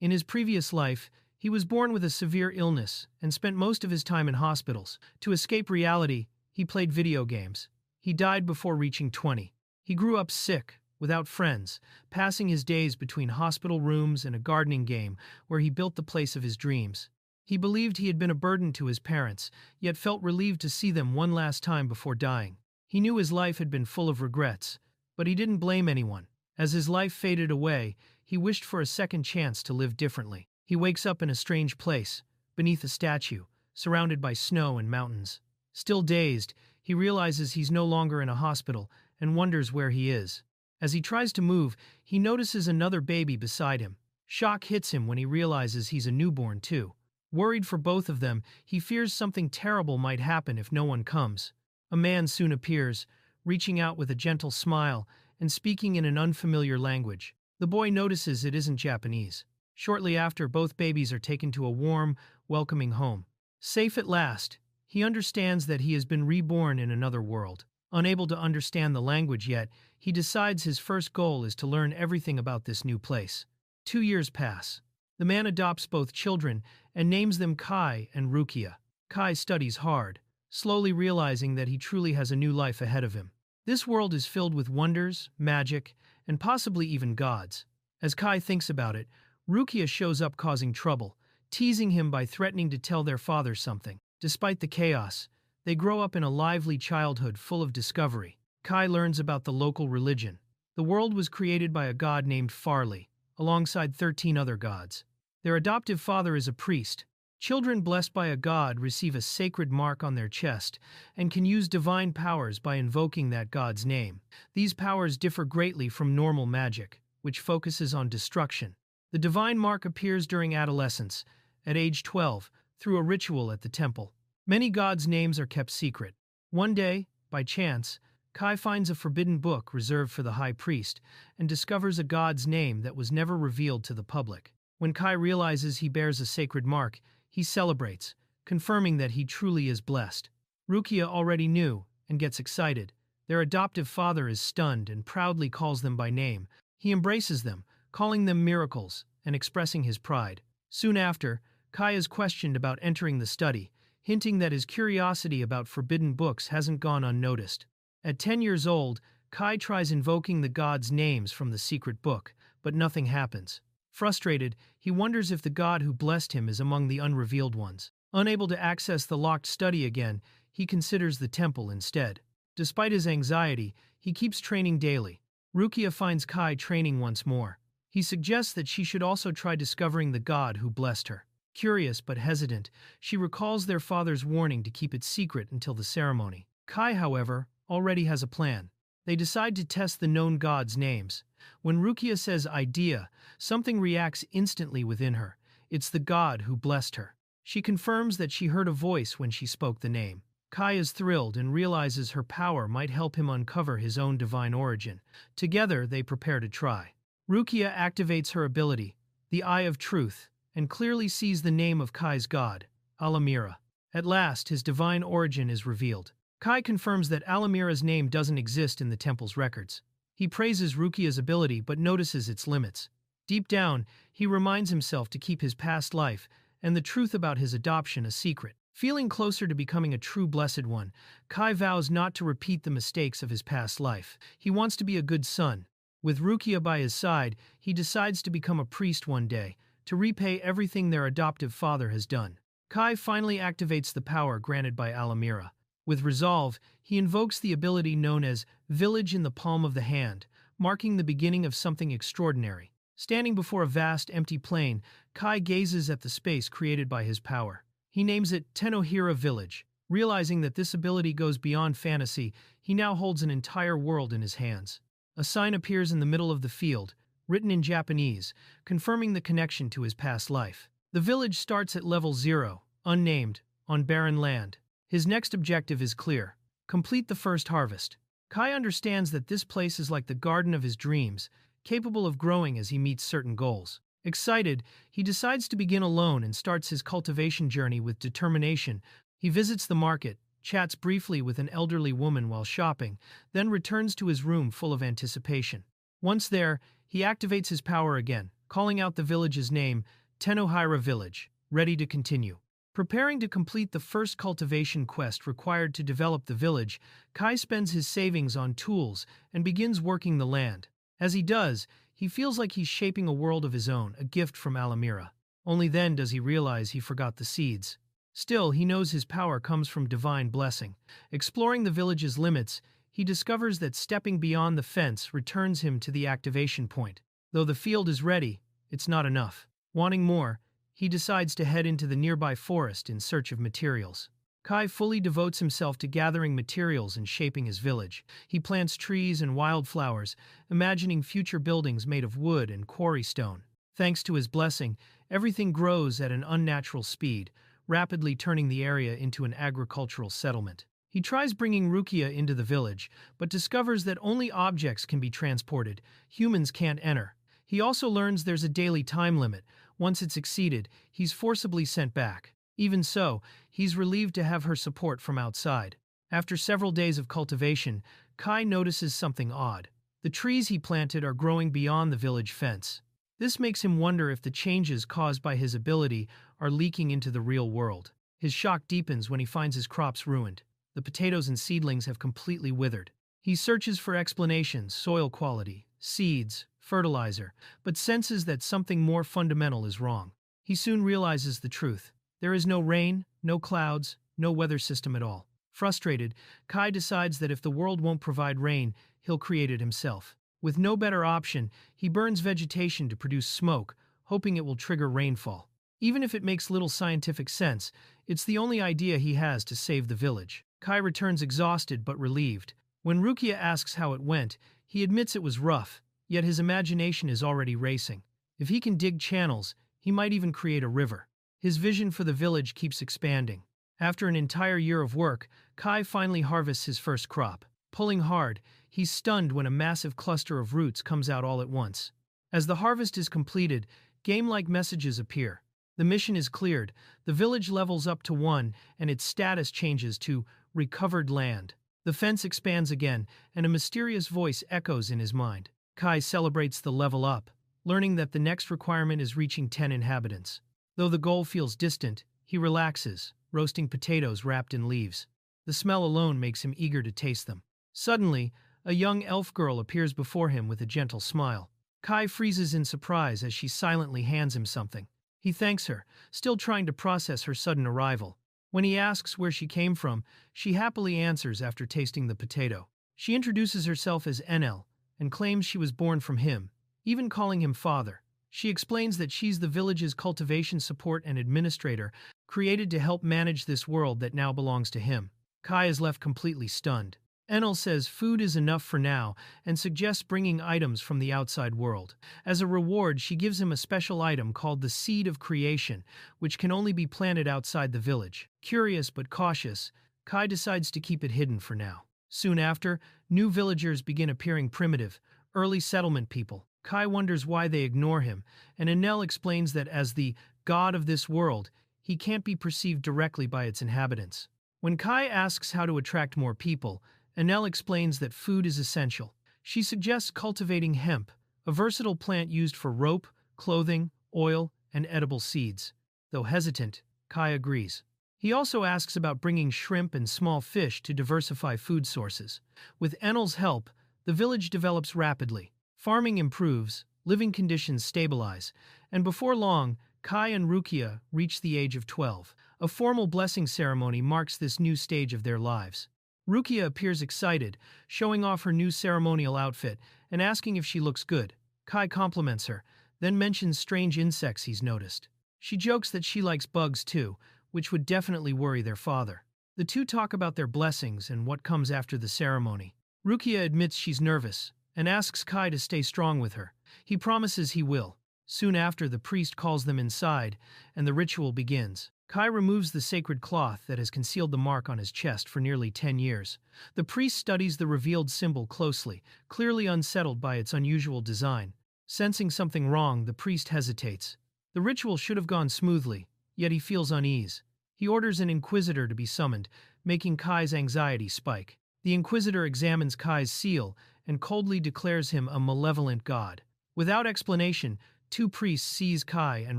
In his previous life, he was born with a severe illness and spent most of his time in hospitals. To escape reality, he played video games. He died before reaching 20. He grew up sick, without friends, passing his days between hospital rooms and a gardening game where he built the place of his dreams. He believed he had been a burden to his parents, yet felt relieved to see them one last time before dying. He knew his life had been full of regrets, but he didn't blame anyone. As his life faded away, he wished for a second chance to live differently. He wakes up in a strange place, beneath a statue, surrounded by snow and mountains. Still dazed, he realizes he's no longer in a hospital and wonders where he is. As he tries to move, he notices another baby beside him. Shock hits him when he realizes he's a newborn too. Worried for both of them, he fears something terrible might happen if no one comes. A man soon appears, reaching out with a gentle smile and speaking in an unfamiliar language. The boy notices it isn't Japanese. Shortly after, both babies are taken to a warm, welcoming home. Safe at last, he understands that he has been reborn in another world. Unable to understand the language yet, he decides his first goal is to learn everything about this new place. 2 years pass. The man adopts both children and names them Kai and Rukia. Kai studies hard, slowly realizing that he truly has a new life ahead of him. This world is filled with wonders, magic, and possibly even gods. As Kai thinks about it, Rukia shows up causing trouble, teasing him by threatening to tell their father something. Despite the chaos, they grow up in a lively childhood full of discovery. Kai learns about the local religion. The world was created by a god named Farley, alongside 13 other gods. Their adoptive father is a priest. Children blessed by a god receive a sacred mark on their chest and can use divine powers by invoking that god's name. These powers differ greatly from normal magic, which focuses on destruction. The divine mark appears during adolescence, at age 12, through a ritual at the temple. Many gods' names are kept secret. One day, by chance, Kai finds a forbidden book reserved for the high priest and discovers a god's name that was never revealed to the public. When Kai realizes he bears a sacred mark, he celebrates, confirming that he truly is blessed. Rukia already knew and gets excited. Their adoptive father is stunned and proudly calls them by name. He embraces them, calling them miracles and expressing his pride. Soon after, Kai is questioned about entering the study, hinting that his curiosity about forbidden books hasn't gone unnoticed. At 10 years old, Kai tries invoking the gods' names from the secret book, but nothing happens. Frustrated, he wonders if the god who blessed him is among the unrevealed ones. Unable to access the locked study again, he considers the temple instead. Despite his anxiety, he keeps training daily. Rukia finds Kai training once more. He suggests that she should also try discovering the god who blessed her. Curious but hesitant, she recalls their father's warning to keep it secret until the ceremony. Kai, however, already has a plan. They decide to test the known gods' names. When Rukia says idea, something reacts instantly within her. It's the god who blessed her. She confirms that she heard a voice when she spoke the name. Kai is thrilled and realizes her power might help him uncover his own divine origin. Together, they prepare to try. Rukia activates her ability, the Eye of Truth, and clearly sees the name of Kai's god, Alamira. At last, his divine origin is revealed. Kai confirms that Alamira's name doesn't exist in the temple's records. He praises Rukia's ability but notices its limits. Deep down, he reminds himself to keep his past life and the truth about his adoption a secret. Feeling closer to becoming a true blessed one, Kai vows not to repeat the mistakes of his past life. He wants to be a good son. With Rukia by his side, he decides to become a priest one day, to repay everything their adoptive father has done. Kai finally activates the power granted by Alamira. With resolve, he invokes the ability known as Village in the Palm of the Hand, marking the beginning of something extraordinary. Standing before a vast, empty plain, Kai gazes at the space created by his power. He names it Tenohira Village. Realizing that this ability goes beyond fantasy, he now holds an entire world in his hands. A sign appears in the middle of the field, written in Japanese, confirming the connection to his past life. The village starts at level 0, unnamed, on barren land. His next objective is clear: complete the first harvest. Kai understands that this place is like the garden of his dreams, capable of growing as he meets certain goals. Excited, he decides to begin alone and starts his cultivation journey with determination. He visits the market, chats briefly with an elderly woman while shopping, then returns to his room full of anticipation. Once there, he activates his power again, calling out the village's name, Tenohira Village, ready to continue. Preparing to complete the first cultivation quest required to develop the village, Kai spends his savings on tools and begins working the land. As he does, he feels like he's shaping a world of his own, a gift from Alamira. Only then does he realize he forgot the seeds. Still, he knows his power comes from divine blessing. Exploring the village's limits, he discovers that stepping beyond the fence returns him to the activation point. Though the field is ready, it's not enough. Wanting more, he decides to head into the nearby forest in search of materials. Kai fully devotes himself to gathering materials and shaping his village. He plants trees and wildflowers, imagining future buildings made of wood and quarry stone. Thanks to his blessing, everything grows at an unnatural speed, rapidly turning the area into an agricultural settlement. He tries bringing Rukia into the village, but discovers that only objects can be transported. Humans can't enter. He also learns there's a daily time limit. Once it's exceeded, he's forcibly sent back. Even so, he's relieved to have her support from outside. After several days of cultivation, Kai notices something odd. The trees he planted are growing beyond the village fence. This makes him wonder if the changes caused by his ability are leaking into the real world. His shock deepens when he finds his crops ruined. The potatoes and seedlings have completely withered. He searches for explanations, soil quality, seeds, fertilizer, but senses that something more fundamental is wrong. He soon realizes the truth. There is no rain, no clouds, no weather system at all. Frustrated, Kai decides that if the world won't provide rain, he'll create it himself. With no better option, he burns vegetation to produce smoke, hoping it will trigger rainfall. Even if it makes little scientific sense, it's the only idea he has to save the village. Kai returns exhausted but relieved. When Rukia asks how it went, he admits it was rough, yet his imagination is already racing. If he can dig channels, he might even create a river. His vision for the village keeps expanding. After an entire year of work, Kai finally harvests his first crop. Pulling hard, he's stunned when a massive cluster of roots comes out all at once. As the harvest is completed, game-like messages appear. The mission is cleared, the village levels up to 1, and its status changes to recovered land. The fence expands again, and a mysterious voice echoes in his mind. Kai celebrates the level up, learning that the next requirement is reaching 10 inhabitants. Though the goal feels distant, he relaxes, roasting potatoes wrapped in leaves. The smell alone makes him eager to taste them. Suddenly, a young elf girl appears before him with a gentle smile. Kai freezes in surprise as she silently hands him something. He thanks her, still trying to process her sudden arrival. When he asks where she came from, she happily answers after tasting the potato. She introduces herself as Enel and claims she was born from him, even calling him father. She explains that she's the village's cultivation support and administrator, created to help manage this world that now belongs to him. Kai is left completely stunned. Enel says food is enough for now and suggests bringing items from the outside world. As a reward, she gives him a special item called the Seed of Creation, which can only be planted outside the village. Curious but cautious, Kai decides to keep it hidden for now. Soon after, new villagers begin appearing primitive, early settlement people. Kai wonders why they ignore him, and Enel explains that as the god of this world, he can't be perceived directly by its inhabitants. When Kai asks how to attract more people, Enel explains that food is essential. She suggests cultivating hemp, a versatile plant used for rope, clothing, oil, and edible seeds. Though hesitant, Kai agrees. He also asks about bringing shrimp and small fish to diversify food sources. With Enel's help, the village develops rapidly. Farming improves, living conditions stabilize, and before long, Kai and Rukia reach the age of 12. A formal blessing ceremony marks this new stage of their lives. Rukia appears excited, showing off her new ceremonial outfit and asking if she looks good. Kai compliments her, then mentions strange insects he's noticed. She jokes that she likes bugs too, which would definitely worry their father. The two talk about their blessings and what comes after the ceremony. Rukia admits she's nervous and asks Kai to stay strong with her. He promises he will. Soon after, the priest calls them inside, and the ritual begins. Kai removes the sacred cloth that has concealed the mark on his chest for nearly 10 years. The priest studies the revealed symbol closely, clearly unsettled by its unusual design. Sensing something wrong, the priest hesitates. The ritual should have gone smoothly, yet he feels unease. He orders an inquisitor to be summoned, making Kai's anxiety spike. The inquisitor examines Kai's seal and coldly declares him a malevolent god. Without explanation, Two priests seize Kai and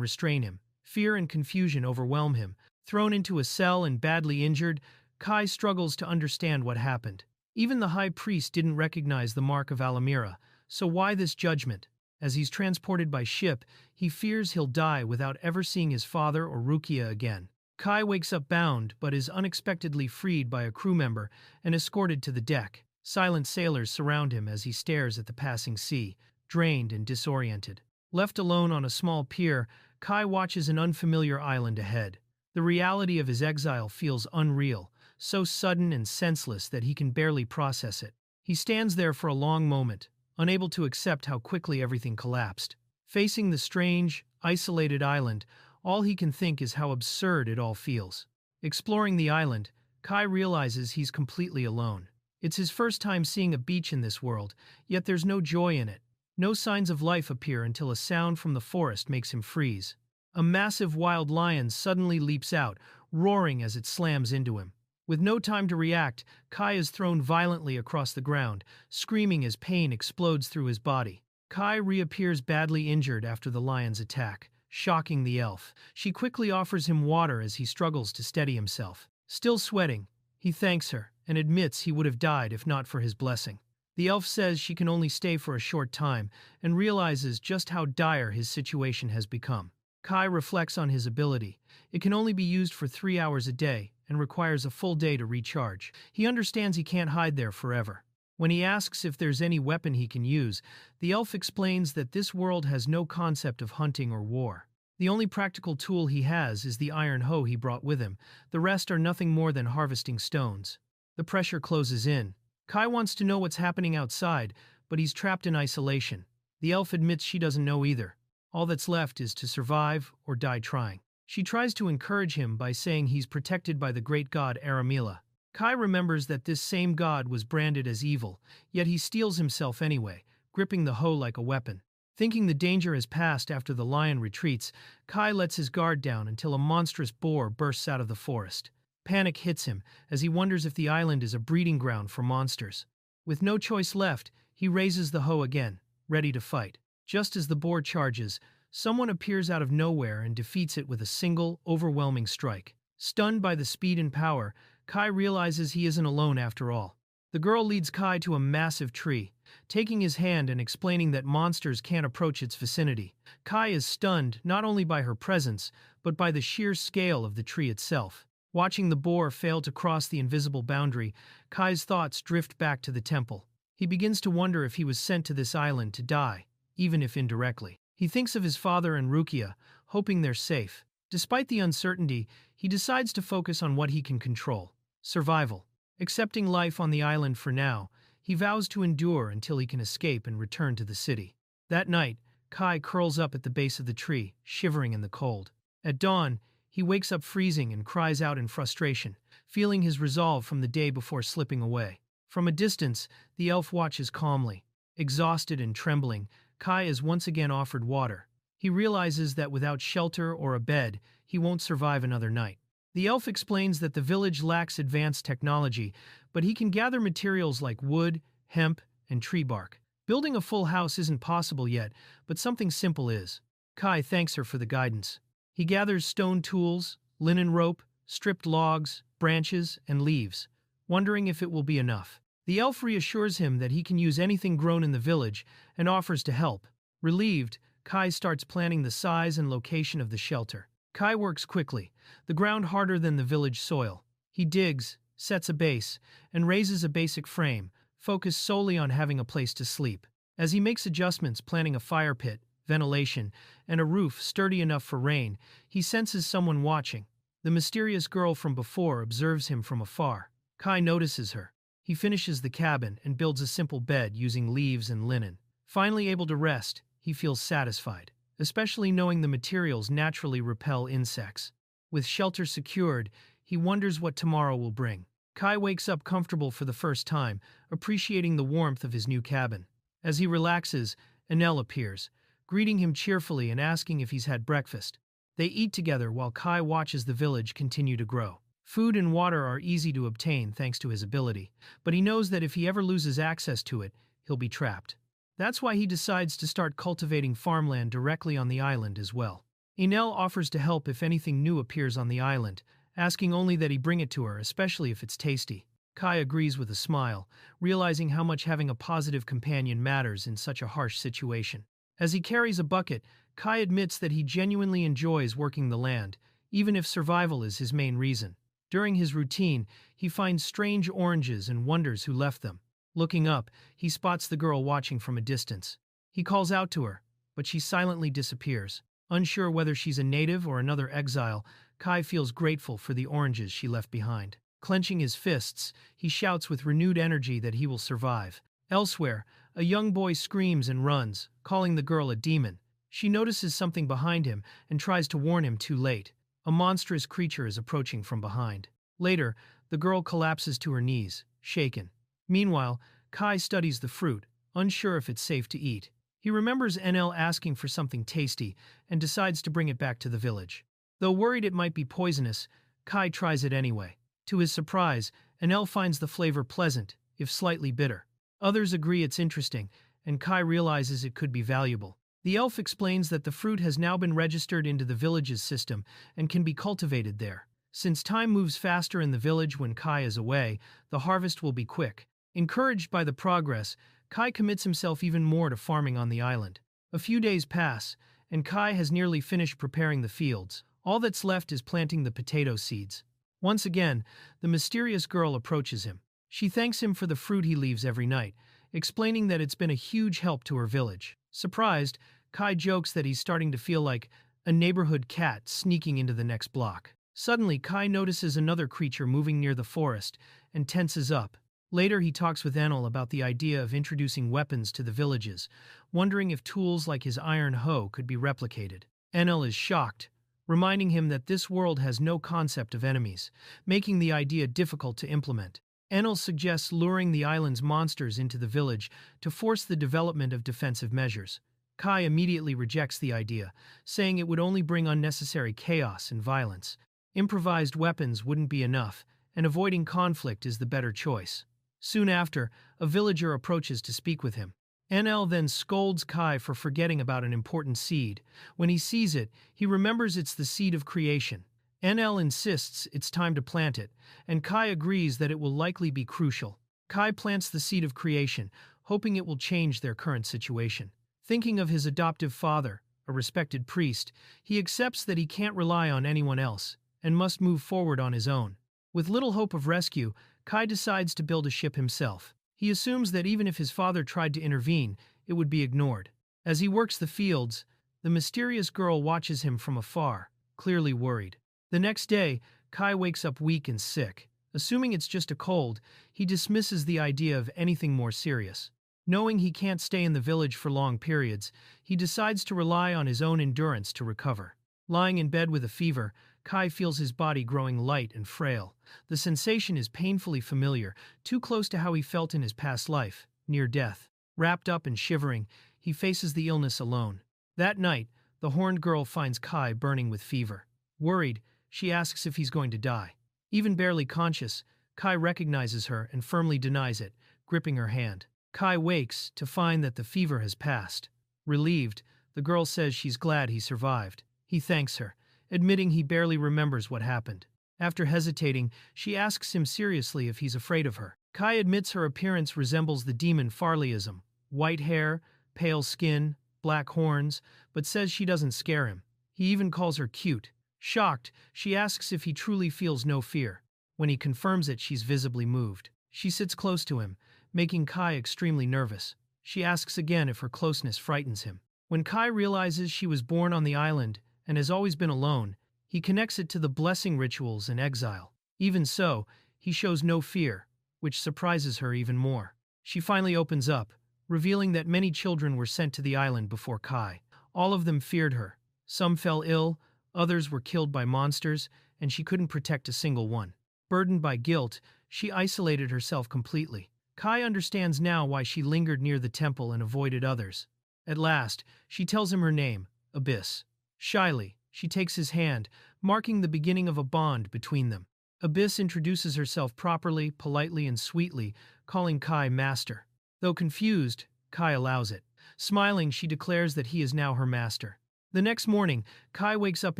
restrain him. Fear and confusion overwhelm him. Thrown into a cell and badly injured, Kai struggles to understand what happened. Even the high priest didn't recognize the mark of Alamira, so why this judgment? As he's transported by ship, he fears he'll die without ever seeing his father or Rukia again. Kai wakes up bound, but is unexpectedly freed by a crew member and escorted to the deck. Silent sailors surround him as he stares at the passing sea, drained and disoriented. Left alone on a small pier, Kai watches an unfamiliar island ahead. The reality of his exile feels unreal, so sudden and senseless that he can barely process it. He stands there for a long moment, unable to accept how quickly everything collapsed. Facing the strange, isolated island, all he can think is how absurd it all feels. Exploring the island, Kai realizes he's completely alone. It's his first time seeing a beach in this world, yet there's no joy in it. No signs of life appear until a sound from the forest makes him freeze. A massive wild lion suddenly leaps out, roaring as it slams into him. With no time to react, Kai is thrown violently across the ground, screaming as pain explodes through his body. Kai reappears badly injured after the lion's attack, shocking the elf. She quickly offers him water as he struggles to steady himself. Still sweating, he thanks her and admits he would have died if not for his blessing. The elf says she can only stay for a short time and realizes just how dire his situation has become. Kai reflects on his ability. It can only be used for 3 hours a day and requires a full day to recharge. He understands he can't hide there forever. When he asks if there's any weapon he can use, the elf explains that this world has no concept of hunting or war. The only practical tool he has is the iron hoe he brought with him. The rest are nothing more than harvesting stones. The pressure closes in. Kai wants to know what's happening outside, but he's trapped in isolation. The elf admits she doesn't know either. All that's left is to survive or die trying. She tries to encourage him by saying he's protected by the great god Aramila. Kai remembers that this same god was branded as evil, yet he steels himself anyway, gripping the hoe like a weapon. Thinking the danger has passed after the lion retreats, Kai lets his guard down until a monstrous boar bursts out of the forest. Panic hits him as he wonders if the island is a breeding ground for monsters. With no choice left, he raises the hoe again, ready to fight. Just as the boar charges, someone appears out of nowhere and defeats it with a single, overwhelming strike. Stunned by the speed and power, Kai realizes he isn't alone after all. The girl leads Kai to a massive tree, taking his hand and explaining that monsters can't approach its vicinity. Kai is stunned not only by her presence, but by the sheer scale of the tree itself. Watching the boar fail to cross the invisible boundary, Kai's thoughts drift back to the temple. He begins to wonder if he was sent to this island to die, even if indirectly. He thinks of his father and Rukia, hoping they're safe. Despite the uncertainty, he decides to focus on what he can control: survival. Accepting life on the island for now, he vows to endure until he can escape and return to the city. That night, Kai curls up at the base of the tree, shivering in the cold. At dawn, he wakes up freezing and cries out in frustration, feeling his resolve from the day before slipping away. From a distance, the elf watches calmly. Exhausted and trembling, Kai is once again offered water. He realizes that without shelter or a bed, he won't survive another night. The elf explains that the village lacks advanced technology, but he can gather materials like wood, hemp, and tree bark. Building a full house isn't possible yet, but something simple is. Kai thanks her for the guidance. He gathers stone tools, linen rope, stripped logs, branches, and leaves, wondering if it will be enough. The elf reassures him that he can use anything grown in the village and offers to help. Relieved, Kai starts planning the size and location of the shelter. Kai works quickly, the ground harder than the village soil. He digs, sets a base, and raises a basic frame, focused solely on having a place to sleep. As he makes adjustments planning a fire pit, ventilation, and a roof sturdy enough for rain, he senses someone watching. The mysterious girl from before observes him from afar. Kai notices her. He finishes the cabin and builds a simple bed using leaves and linen. Finally able to rest, he feels satisfied, especially knowing the materials naturally repel insects. With shelter secured, he wonders what tomorrow will bring. Kai wakes up comfortable for the first time, appreciating the warmth of his new cabin. As he relaxes, Enel appears, greeting him cheerfully and asking if he's had breakfast. They eat together while Kai watches the village continue to grow. Food and water are easy to obtain thanks to his ability, but he knows that if he ever loses access to it, he'll be trapped. That's why he decides to start cultivating farmland directly on the island as well. Enel offers to help if anything new appears on the island, asking only that he bring it to her, especially if it's tasty. Kai agrees with a smile, realizing how much having a positive companion matters in such a harsh situation. As he carries a bucket, Kai admits that he genuinely enjoys working the land, even if survival is his main reason. During his routine, he finds strange oranges and wonders who left them. Looking up, he spots the girl watching from a distance. He calls out to her, but she silently disappears. Unsure whether she's a native or another exile, Kai feels grateful for the oranges she left behind. Clenching his fists, he shouts with renewed energy that he will survive. Elsewhere, a young boy screams and runs, calling the girl a demon. She notices something behind him and tries to warn him too late. A monstrous creature is approaching from behind. Later, the girl collapses to her knees, shaken. Meanwhile, Kai studies the fruit, unsure if it's safe to eat. He remembers NL asking for something tasty and decides to bring it back to the village. Though worried it might be poisonous, Kai tries it anyway. To his surprise, NL finds the flavor pleasant, if slightly bitter. Others agree it's interesting, and Kai realizes it could be valuable. The elf explains that the fruit has now been registered into the village's system and can be cultivated there. Since time moves faster in the village when Kai is away, the harvest will be quick. Encouraged by the progress, Kai commits himself even more to farming on the island. A few days pass, and Kai has nearly finished preparing the fields. All that's left is planting the potato seeds. Once again, the mysterious girl approaches him. She thanks him for the fruit he leaves every night, explaining that it's been a huge help to her village. Surprised, Kai jokes that he's starting to feel like a neighborhood cat sneaking into the next block. Suddenly, Kai notices another creature moving near the forest and tenses up. Later, he talks with Enel about the idea of introducing weapons to the villages, wondering if tools like his iron hoe could be replicated. Enel is shocked, reminding him that this world has no concept of enemies, making the idea difficult to implement. Enel suggests luring the island's monsters into the village to force the development of defensive measures. Kai immediately rejects the idea, saying it would only bring unnecessary chaos and violence. Improvised weapons wouldn't be enough, and avoiding conflict is the better choice. Soon after, a villager approaches to speak with him. Enel then scolds Kai for forgetting about an important seed. When he sees it, he remembers it's the seed of creation. Enel insists it's time to plant it, and Kai agrees that it will likely be crucial. Kai plants the seed of creation, hoping it will change their current situation. Thinking of his adoptive father, a respected priest, he accepts that he can't rely on anyone else and must move forward on his own. With little hope of rescue, Kai decides to build a ship himself. He assumes that even if his father tried to intervene, it would be ignored. As he works the fields, the mysterious girl watches him from afar, clearly worried. The next day, Kai wakes up weak and sick. Assuming it's just a cold, he dismisses the idea of anything more serious. Knowing he can't stay in the village for long periods, he decides to rely on his own endurance to recover. Lying in bed with a fever, Kai feels his body growing light and frail. The sensation is painfully familiar, too close to how he felt in his past life, near death. Wrapped up and shivering, he faces the illness alone. That night, the horned girl finds Kai burning with fever. Worried, she asks if he's going to die. Even barely conscious, Kai recognizes her and firmly denies it, gripping her hand. Kai wakes to find that the fever has passed. Relieved, the girl says she's glad he survived. He thanks her, admitting he barely remembers what happened. After hesitating, she asks him seriously if he's afraid of her. Kai admits her appearance resembles the demon Farleyism, white hair, pale skin, black horns, but says she doesn't scare him. He even calls her cute. Shocked, she asks if he truly feels no fear. When he confirms it, she's visibly moved. She sits close to him, making Kai extremely nervous. She asks again if her closeness frightens him. When Kai realizes she was born on the island and has always been alone, he connects it to the blessing rituals in exile. Even so, he shows no fear, which surprises her even more. She finally opens up, revealing that many children were sent to the island before Kai. All of them feared her. Some fell ill, others were killed by monsters, and she couldn't protect a single one. Burdened by guilt, she isolated herself completely. Kai understands now why she lingered near the temple and avoided others. At last, she tells him her name, Abyss. Shyly, she takes his hand, marking the beginning of a bond between them. Abyss introduces herself properly, politely, and sweetly, calling Kai master. Though confused, Kai allows it. Smiling, she declares that he is now her master. The next morning, Kai wakes up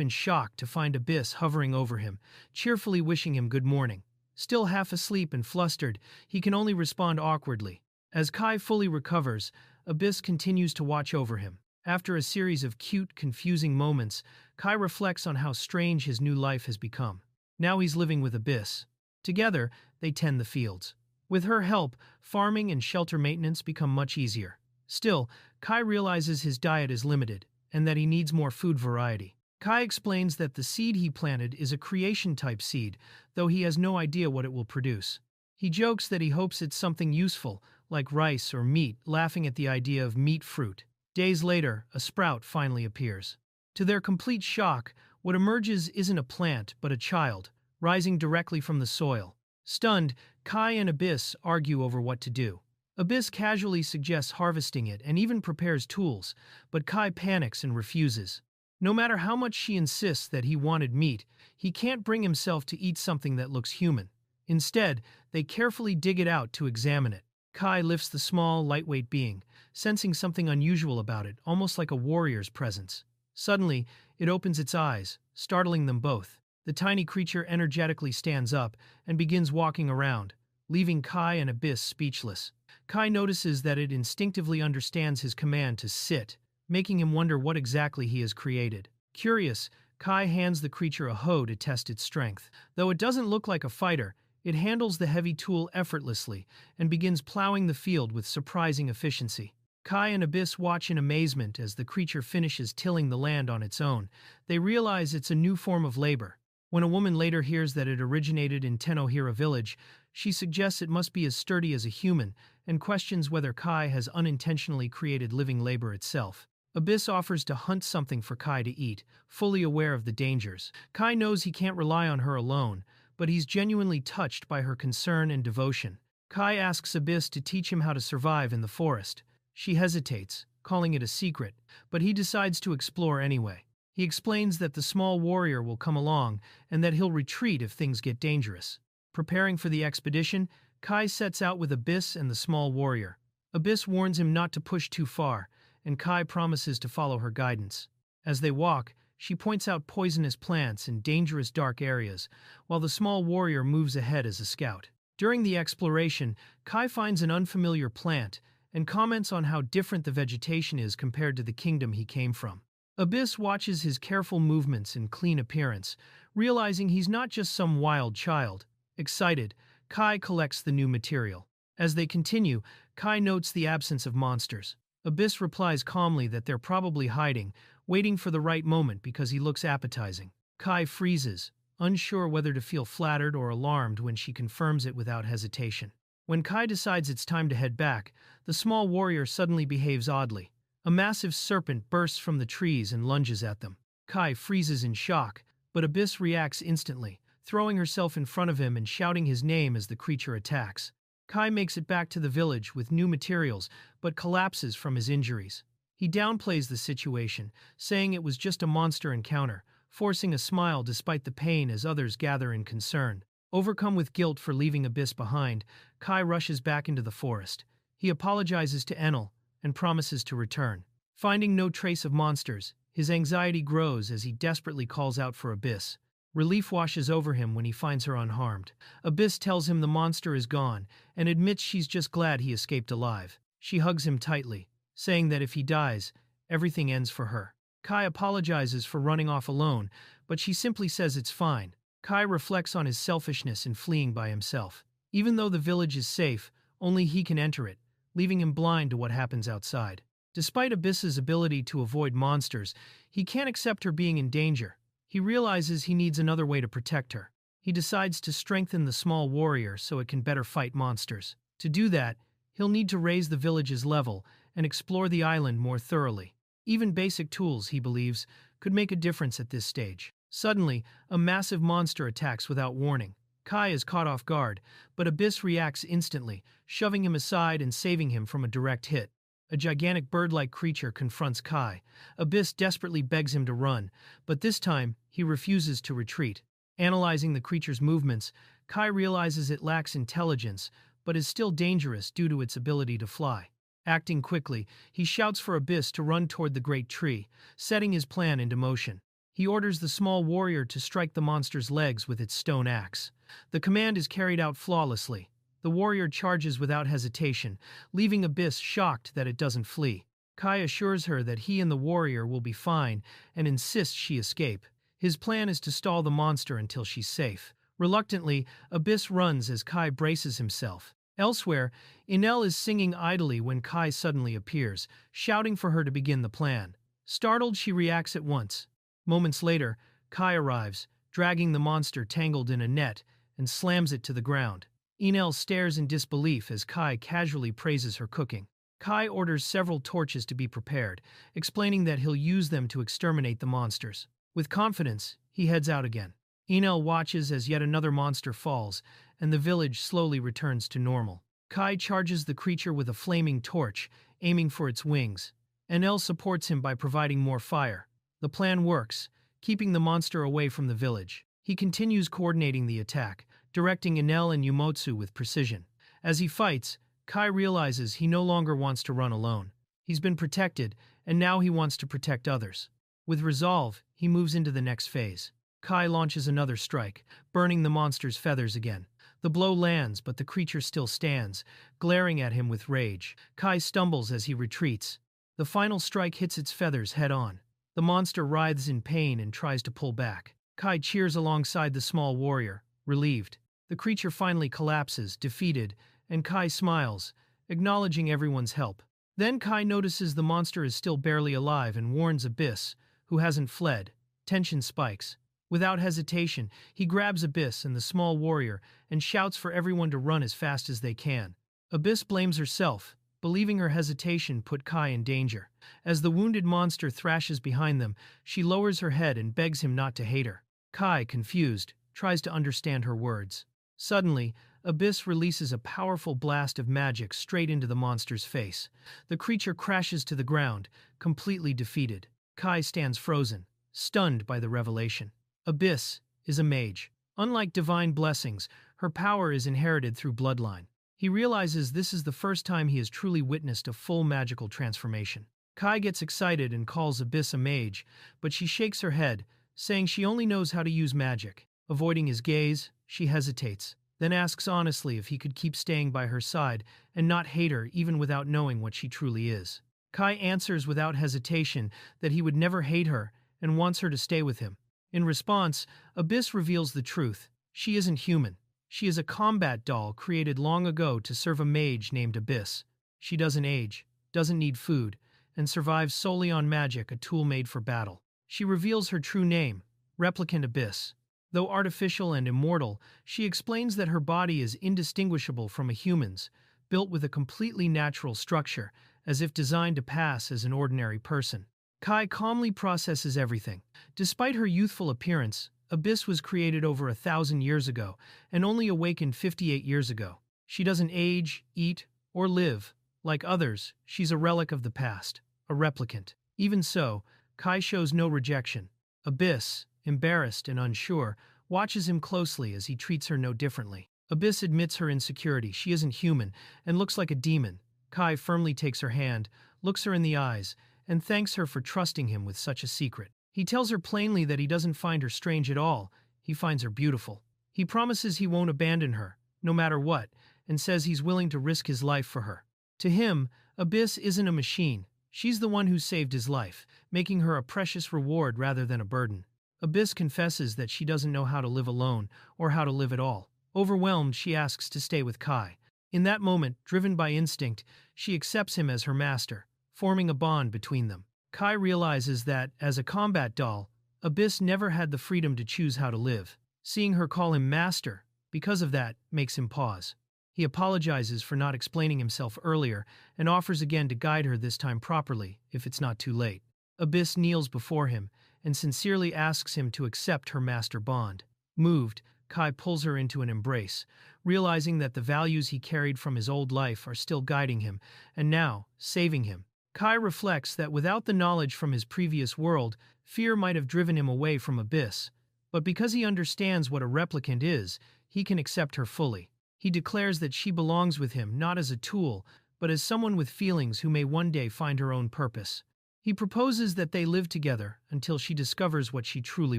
in shock to find Abyss hovering over him, cheerfully wishing him good morning. Still half asleep and flustered, he can only respond awkwardly. As Kai fully recovers, Abyss continues to watch over him. After a series of cute, confusing moments, Kai reflects on how strange his new life has become. Now he's living with Abyss. Together, they tend the fields. With her help, farming and shelter maintenance become much easier. Still, Kai realizes his diet is limited, and that he needs more food variety. Kai explains that the seed he planted is a creation-type seed, though he has no idea what it will produce. He jokes that he hopes it's something useful, like rice or meat, laughing at the idea of meat fruit. Days later, a sprout finally appears. To their complete shock, what emerges isn't a plant, but a child, rising directly from the soil. Stunned, Kai and Abyss argue over what to do. Abyss casually suggests harvesting it and even prepares tools, but Kai panics and refuses. No matter how much she insists that he wanted meat, he can't bring himself to eat something that looks human. Instead, they carefully dig it out to examine it. Kai lifts the small, lightweight being, sensing something unusual about it, almost like a warrior's presence. Suddenly, it opens its eyes, startling them both. The tiny creature energetically stands up and begins walking around, leaving Kai and Abyss speechless. Kai notices that it instinctively understands his command to sit, making him wonder what exactly he has created. Curious, Kai hands the creature a hoe to test its strength. Though it doesn't look like a fighter, it handles the heavy tool effortlessly and begins plowing the field with surprising efficiency. Kai and Abyss watch in amazement as the creature finishes tilling the land on its own. They realize it's a new form of labor. When a woman later hears that it originated in Tenohira village, she suggests it must be as sturdy as a human and questions whether Kai has unintentionally created living labor itself. Abyss offers to hunt something for Kai to eat, fully aware of the dangers. Kai knows he can't rely on her alone, but he's genuinely touched by her concern and devotion. Kai asks Abyss to teach him how to survive in the forest. She hesitates, calling it a secret, but he decides to explore anyway. He explains that the small warrior will come along and that he'll retreat if things get dangerous. Preparing for the expedition, Kai sets out with Abyss and the small warrior. Abyss warns him not to push too far, and Kai promises to follow her guidance. As they walk, she points out poisonous plants and dangerous dark areas, while the small warrior moves ahead as a scout. During the exploration, Kai finds an unfamiliar plant and comments on how different the vegetation is compared to the kingdom he came from. Abyss watches his careful movements and clean appearance, realizing he's not just some wild child. Excited, Kai collects the new material. As they continue, Kai notes the absence of monsters. Abyss replies calmly that they're probably hiding, waiting for the right moment because he looks appetizing. Kai freezes, unsure whether to feel flattered or alarmed when she confirms it without hesitation. When Kai decides it's time to head back, the small warrior suddenly behaves oddly. A massive serpent bursts from the trees and lunges at them. Kai freezes in shock, but Abyss reacts instantly, throwing herself in front of him and shouting his name as the creature attacks. Kai makes it back to the village with new materials, but collapses from his injuries. He downplays the situation, saying it was just a monster encounter, forcing a smile despite the pain as others gather in concern. Overcome with guilt for leaving Abyss behind, Kai rushes back into the forest. He apologizes to Enel and promises to return. Finding no trace of monsters, his anxiety grows as he desperately calls out for Abyss. Relief washes over him when he finds her unharmed. Abyss tells him the monster is gone and admits she's just glad he escaped alive. She hugs him tightly, saying that if he dies, everything ends for her. Kai apologizes for running off alone, but she simply says it's fine. Kai reflects on his selfishness in fleeing by himself. Even though the village is safe, only he can enter it, leaving him blind to what happens outside. Despite Abyss's ability to avoid monsters, he can't accept her being in danger. He realizes he needs another way to protect her. He decides to strengthen the small warrior so it can better fight monsters. To do that, he'll need to raise the village's level and explore the island more thoroughly. Even basic tools, he believes, could make a difference at this stage. Suddenly, a massive monster attacks without warning. Kai is caught off guard, but Abyss reacts instantly, shoving him aside and saving him from a direct hit. A gigantic bird-like creature confronts Kai. Abyss desperately begs him to run, but this time, he refuses to retreat. Analyzing the creature's movements, Kai realizes it lacks intelligence, but is still dangerous due to its ability to fly. Acting quickly, he shouts for Abyss to run toward the great tree, setting his plan into motion. He orders the small warrior to strike the monster's legs with its stone axe. The command is carried out flawlessly. The warrior charges without hesitation, leaving Abyss shocked that it doesn't flee. Kai assures her that he and the warrior will be fine and insists she escape. His plan is to stall the monster until she's safe. Reluctantly, Abyss runs as Kai braces himself. Elsewhere, Enel is singing idly when Kai suddenly appears, shouting for her to begin the plan. Startled, she reacts at once. Moments later, Kai arrives, dragging the monster tangled in a net, and slams it to the ground. Enel stares in disbelief as Kai casually praises her cooking. Kai orders several torches to be prepared, explaining that he'll use them to exterminate the monsters. With confidence, he heads out again. Enel watches as yet another monster falls, and the village slowly returns to normal. Kai charges the creature with a flaming torch, aiming for its wings. Enel supports him by providing more fire. The plan works, keeping the monster away from the village. He continues coordinating the attack, directing Enel and Yumotsu with precision. As he fights, Kai realizes he no longer wants to run alone. He's been protected, and now he wants to protect others. With resolve, he moves into the next phase. Kai launches another strike, burning the monster's feathers again. The blow lands, but the creature still stands, glaring at him with rage. Kai stumbles as he retreats. The final strike hits its feathers head-on. The monster writhes in pain and tries to pull back. Kai cheers alongside the small warrior, relieved. The creature finally collapses, defeated, and Kai smiles, acknowledging everyone's help. Then Kai notices the monster is still barely alive and warns Abyss, who hasn't fled. Tension spikes. Without hesitation, he grabs Abyss and the small warrior and shouts for everyone to run as fast as they can. Abyss blames herself, believing her hesitation put Kai in danger. As the wounded monster thrashes behind them, she lowers her head and begs him not to hate her. Kai, confused, tries to understand her words. Suddenly, Abyss releases a powerful blast of magic straight into the monster's face. The creature crashes to the ground, completely defeated. Kai stands frozen, stunned by the revelation. Abyss is a mage. Unlike divine blessings, her power is inherited through bloodline. He realizes this is the first time he has truly witnessed a full magical transformation. Kai gets excited and calls Abyss a mage, but she shakes her head, saying she only knows how to use magic. Avoiding his gaze, she hesitates, then asks honestly if he could keep staying by her side and not hate her even without knowing what she truly is. Kai answers without hesitation that he would never hate her and wants her to stay with him. In response, Abyss reveals the truth. She isn't human. She is a combat doll created long ago to serve a mage named Abyss. She doesn't age, doesn't need food, and survives solely on magic, a tool made for battle. She reveals her true name, Replicant Abyss. Though artificial and immortal, she explains that her body is indistinguishable from a human's, built with a completely natural structure, as if designed to pass as an ordinary person. Kai calmly processes everything. Despite her youthful appearance, Abyss was created over 1,000 years ago and only awakened 58 years ago. She doesn't age, eat, or live. Like others, she's a relic of the past, a replicant. Even so, Kai shows no rejection. Abyss, embarrassed and unsure, watches him closely as he treats her no differently. Abyss admits her insecurity. She isn't human and looks like a demon. Kai firmly takes her hand, looks her in the eyes, and thanks her for trusting him with such a secret. He tells her plainly that he doesn't find her strange at all, he finds her beautiful. He promises he won't abandon her, no matter what, and says he's willing to risk his life for her. To him, Abyss isn't a machine. She's the one who saved his life, making her a precious reward rather than a burden. Abyss confesses that she doesn't know how to live alone, or how to live at all. Overwhelmed, she asks to stay with Kai. In that moment, driven by instinct, she accepts him as her master, forming a bond between them. Kai realizes that, as a combat doll, Abyss never had the freedom to choose how to live. Seeing her call him master, because of that, makes him pause. He apologizes for not explaining himself earlier and offers again to guide her this time properly, if it's not too late. Abyss kneels before him and sincerely asks him to accept her master bond. Moved, Kai pulls her into an embrace, realizing that the values he carried from his old life are still guiding him, and now, saving him. Kai reflects that without the knowledge from his previous world, fear might have driven him away from Abyss, but because he understands what a replicant is, he can accept her fully. He declares that she belongs with him not as a tool, but as someone with feelings who may one day find her own purpose. He proposes that they live together until she discovers what she truly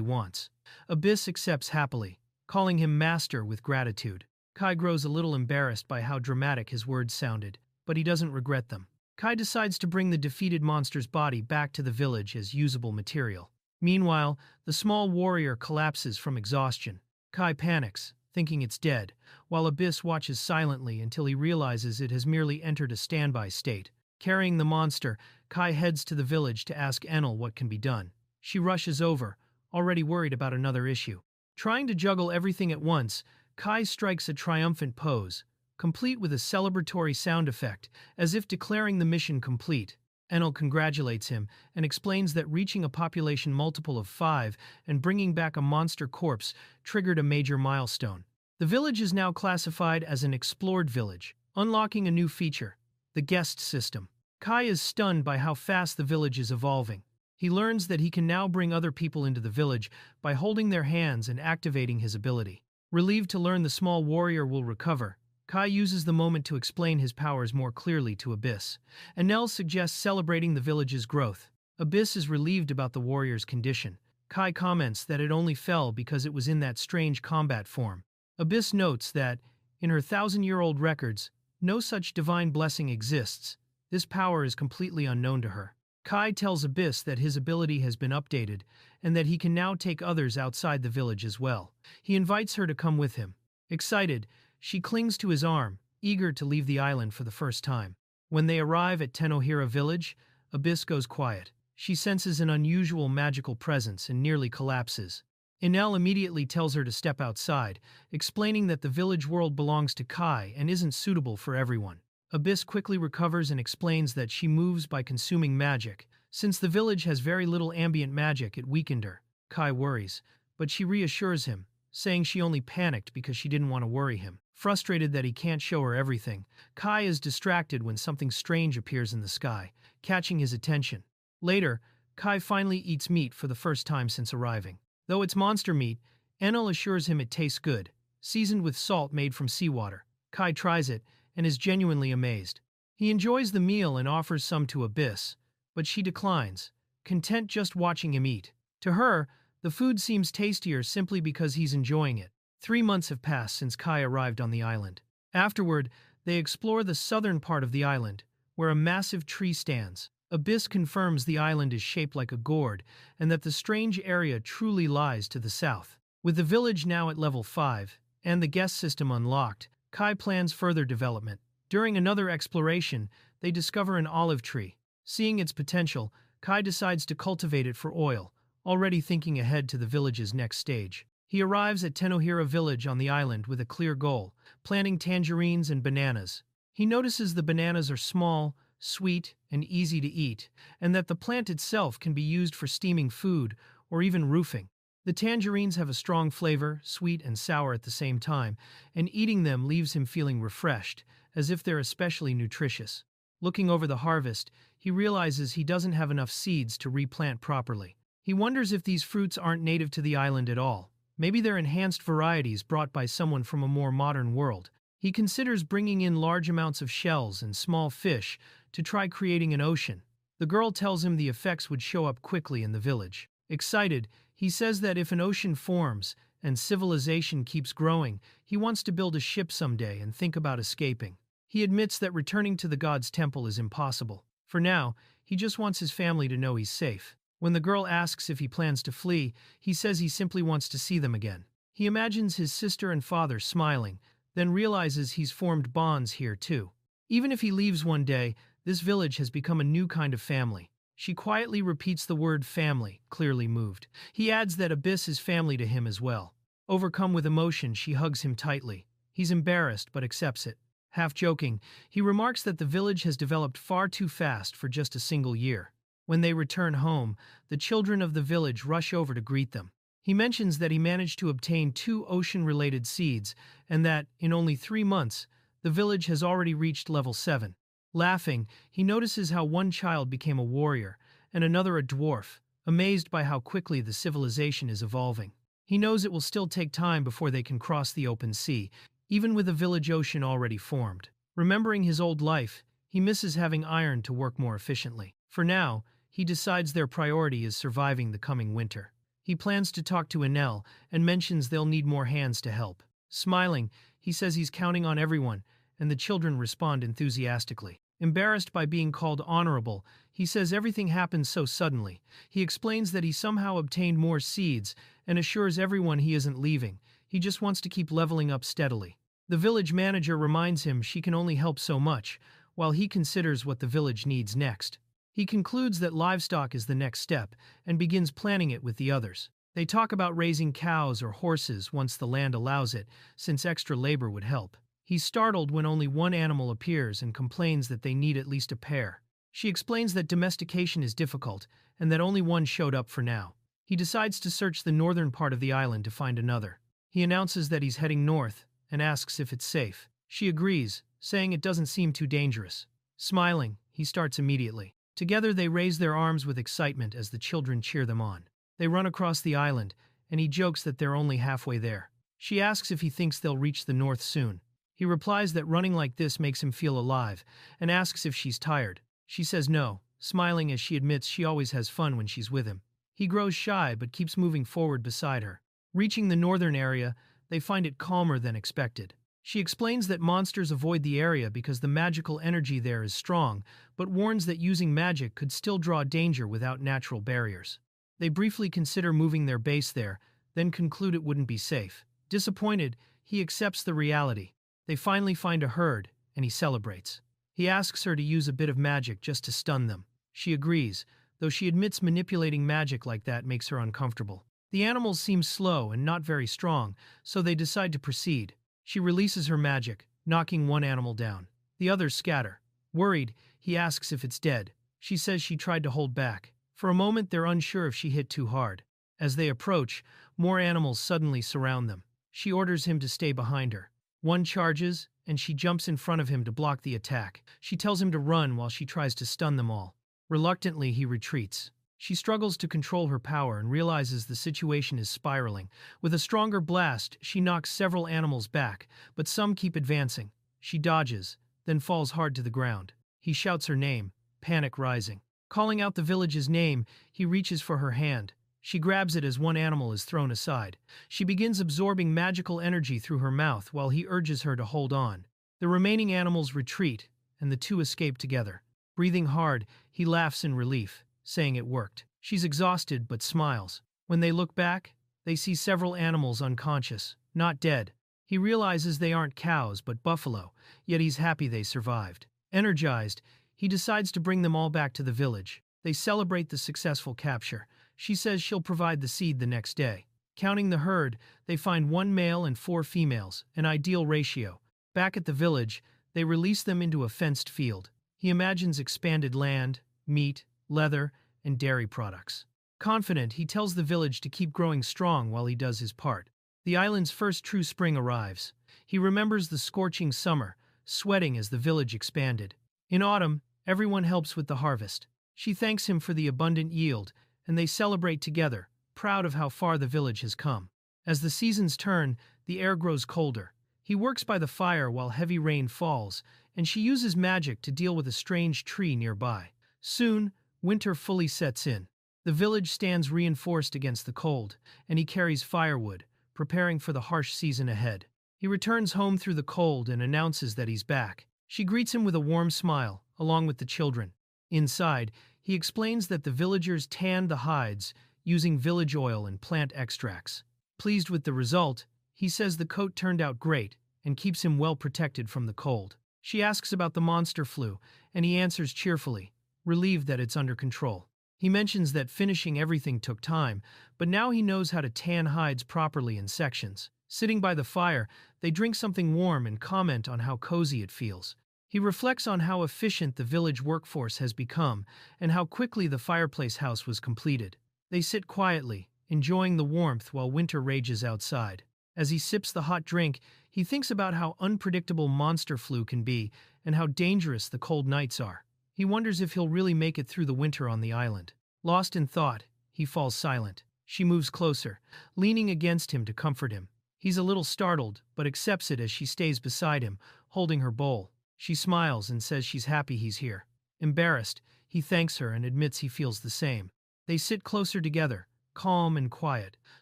wants. Abyss accepts happily, calling him master with gratitude. Kai grows a little embarrassed by how dramatic his words sounded, but he doesn't regret them. Kai decides to bring the defeated monster's body back to the village as usable material. Meanwhile, the small warrior collapses from exhaustion. Kai panics, thinking it's dead, while Abyss watches silently until he realizes it has merely entered a standby state. Carrying the monster, Kai heads to the village to ask Enel what can be done. She rushes over, already worried about another issue. Trying to juggle everything at once, Kai strikes a triumphant pose, complete with a celebratory sound effect, as if declaring the mission complete. Enel congratulates him and explains that reaching a population multiple of 5 and bringing back a monster corpse triggered a major milestone. The village is now classified as an explored village, unlocking a new feature, the guest system. Kai is stunned by how fast the village is evolving. He learns that he can now bring other people into the village by holding their hands and activating his ability. Relieved to learn the small warrior will recover, Kai uses the moment to explain his powers more clearly to Abyss. Enel suggests celebrating the village's growth. Abyss is relieved about the warrior's condition. Kai comments that it only fell because it was in that strange combat form. Abyss notes that, in her 1,000-year-old records, no such divine blessing exists. This power is completely unknown to her. Kai tells Abyss that his ability has been updated and that he can now take others outside the village as well. He invites her to come with him. Excited, she clings to his arm, eager to leave the island for the first time. When they arrive at Tenohira village, Abyss goes quiet. She senses an unusual magical presence and nearly collapses. Enel immediately tells her to step outside, explaining that the village world belongs to Kai and isn't suitable for everyone. Abyss quickly recovers and explains that she moves by consuming magic. Since the village has very little ambient magic, it weakened her. Kai worries, but she reassures him, saying she only panicked because she didn't want to worry him. Frustrated that he can't show her everything, Kai is distracted when something strange appears in the sky, catching his attention. Later, Kai finally eats meat for the first time since arriving. Though it's monster meat, Enel assures him it tastes good, seasoned with salt made from seawater. Kai tries it and is genuinely amazed. He enjoys the meal and offers some to Abyss, but she declines, content just watching him eat. To her, the food seems tastier simply because he's enjoying it. 3 months have passed since Kai arrived on the island. Afterward, they explore the southern part of the island, where a massive tree stands. Abyss confirms the island is shaped like a gourd and that the strange area truly lies to the south. With the village now at level 5 and the guest system unlocked, Kai plans further development. During another exploration, they discover an olive tree. Seeing its potential, Kai decides to cultivate it for oil, already thinking ahead to the village's next stage. He arrives at Tenohira village on the island with a clear goal, planting tangerines and bananas. He notices the bananas are small, sweet, and easy to eat, and that the plant itself can be used for steaming food or even roofing. The tangerines have a strong flavor, sweet and sour at the same time, and eating them leaves him feeling refreshed, as if they're especially nutritious. Looking over the harvest, he realizes he doesn't have enough seeds to replant properly. He wonders if these fruits aren't native to the island at all. Maybe they're enhanced varieties brought by someone from a more modern world. He considers bringing in large amounts of shells and small fish to try creating an ocean. The girl tells him the effects would show up quickly in the village. Excited, he says that if an ocean forms and civilization keeps growing, he wants to build a ship someday and think about escaping. He admits that returning to the god's temple is impossible. For now, he just wants his family to know he's safe. When the girl asks if he plans to flee, he says he simply wants to see them again. He imagines his sister and father smiling, then realizes he's formed bonds here too. Even if he leaves one day, this village has become a new kind of family. She quietly repeats the word family, clearly moved. He adds that Abyss is family to him as well. Overcome with emotion, she hugs him tightly. He's embarrassed but accepts it. Half joking, he remarks that the village has developed far too fast for just a single year. When they return home, the children of the village rush over to greet them. He mentions that he managed to obtain 2 ocean-related seeds and that, in only 3 months, the village has already reached level 7. Laughing, he notices how one child became a warrior and another a dwarf, amazed by how quickly the civilization is evolving. He knows it will still take time before they can cross the open sea, even with a village ocean already formed. Remembering his old life, He misses having iron to work more efficiently. For now, he decides their priority is surviving the coming winter. He plans to talk to Enel and mentions they'll need more hands to help. Smiling, he says he's counting on everyone, and the children respond enthusiastically. Embarrassed by being called honorable, he says everything happened so suddenly. He explains that he somehow obtained more seeds and assures everyone he isn't leaving. He just wants to keep leveling up steadily. The village manager reminds him she can only help so much, while he considers what the village needs next. He concludes that livestock is the next step and begins planning it with the others. They talk about raising cows or horses once the land allows it, since extra labor would help. He's startled when only one animal appears and complains that they need at least a pair. She explains that domestication is difficult and that only one showed up for now. He decides to search the northern part of the island to find another. He announces that he's heading north and asks if it's safe. She agrees, saying it doesn't seem too dangerous. Smiling, he starts immediately. Together they raise their arms with excitement as the children cheer them on. They run across the island, and he jokes that they're only halfway there. She asks if he thinks they'll reach the north soon. He replies that running like this makes him feel alive, and asks if she's tired. She says no, smiling as she admits she always has fun when she's with him. He grows shy but keeps moving forward beside her. Reaching the northern area, they find it calmer than expected. She explains that monsters avoid the area because the magical energy there is strong, but warns that using magic could still draw danger without natural barriers. They briefly consider moving their base there, then conclude it wouldn't be safe. Disappointed, he accepts the reality. They finally find a herd, and he celebrates. He asks her to use a bit of magic just to stun them. She agrees, though she admits manipulating magic like that makes her uncomfortable. The animals seem slow and not very strong, so they decide to proceed. She releases her magic, knocking one animal down. The others scatter. Worried, he asks if it's dead. She says she tried to hold back. For a moment, they're unsure if she hit too hard. As they approach, more animals suddenly surround them. She orders him to stay behind her. One charges, and she jumps in front of him to block the attack. She tells him to run while she tries to stun them all. Reluctantly, he retreats. She struggles to control her power and realizes the situation is spiraling. With a stronger blast, she knocks several animals back, but some keep advancing. She dodges, then falls hard to the ground. He shouts her name, panic rising. Calling out the village's name, he reaches for her hand. She grabs it as one animal is thrown aside. She begins absorbing magical energy through her mouth while he urges her to hold on. The remaining animals retreat, and the two escape together. Breathing hard, he laughs in relief, saying it worked. She's exhausted but smiles. When they look back, they see several animals unconscious, not dead. He realizes they aren't cows but buffalo, yet he's happy they survived. Energized, he decides to bring them all back to the village. They celebrate the successful capture. She says she'll provide the seed the next day. Counting the herd, they find 1 male and 4 females, an ideal ratio. Back at the village, they release them into a fenced field. He imagines expanded land, meat, leather, and dairy products. Confident, he tells the village to keep growing strong while he does his part. The island's first true spring arrives. He remembers the scorching summer, sweating as the village expanded. In autumn, everyone helps with the harvest. She thanks him for the abundant yield, and they celebrate together, proud of how far the village has come. As the seasons turn, the air grows colder. He works by the fire while heavy rain falls, and she uses magic to deal with a strange tree nearby. Soon, winter fully sets in. The village stands reinforced against the cold, and he carries firewood, preparing for the harsh season ahead. He returns home through the cold and announces that he's back. She greets him with a warm smile, along with the children. Inside, he explains that the villagers tanned the hides using village oil and plant extracts. Pleased with the result, he says the coat turned out great and keeps him well protected from the cold. She asks about the monster flu, and he answers cheerfully, relieved that it's under control. He mentions that finishing everything took time, but now he knows how to tan hides properly in sections. Sitting by the fire, they drink something warm and comment on how cozy it feels. He reflects on how efficient the village workforce has become and how quickly the fireplace house was completed. They sit quietly, enjoying the warmth while winter rages outside. As he sips the hot drink, he thinks about how unpredictable monster flu can be and how dangerous the cold nights are. He wonders if he'll really make it through the winter on the island. Lost in thought, he falls silent. She moves closer, leaning against him to comfort him. He's a little startled, but accepts it as she stays beside him, holding her bowl. She smiles and says she's happy he's here. Embarrassed, he thanks her and admits he feels the same. They sit closer together, calm and quiet,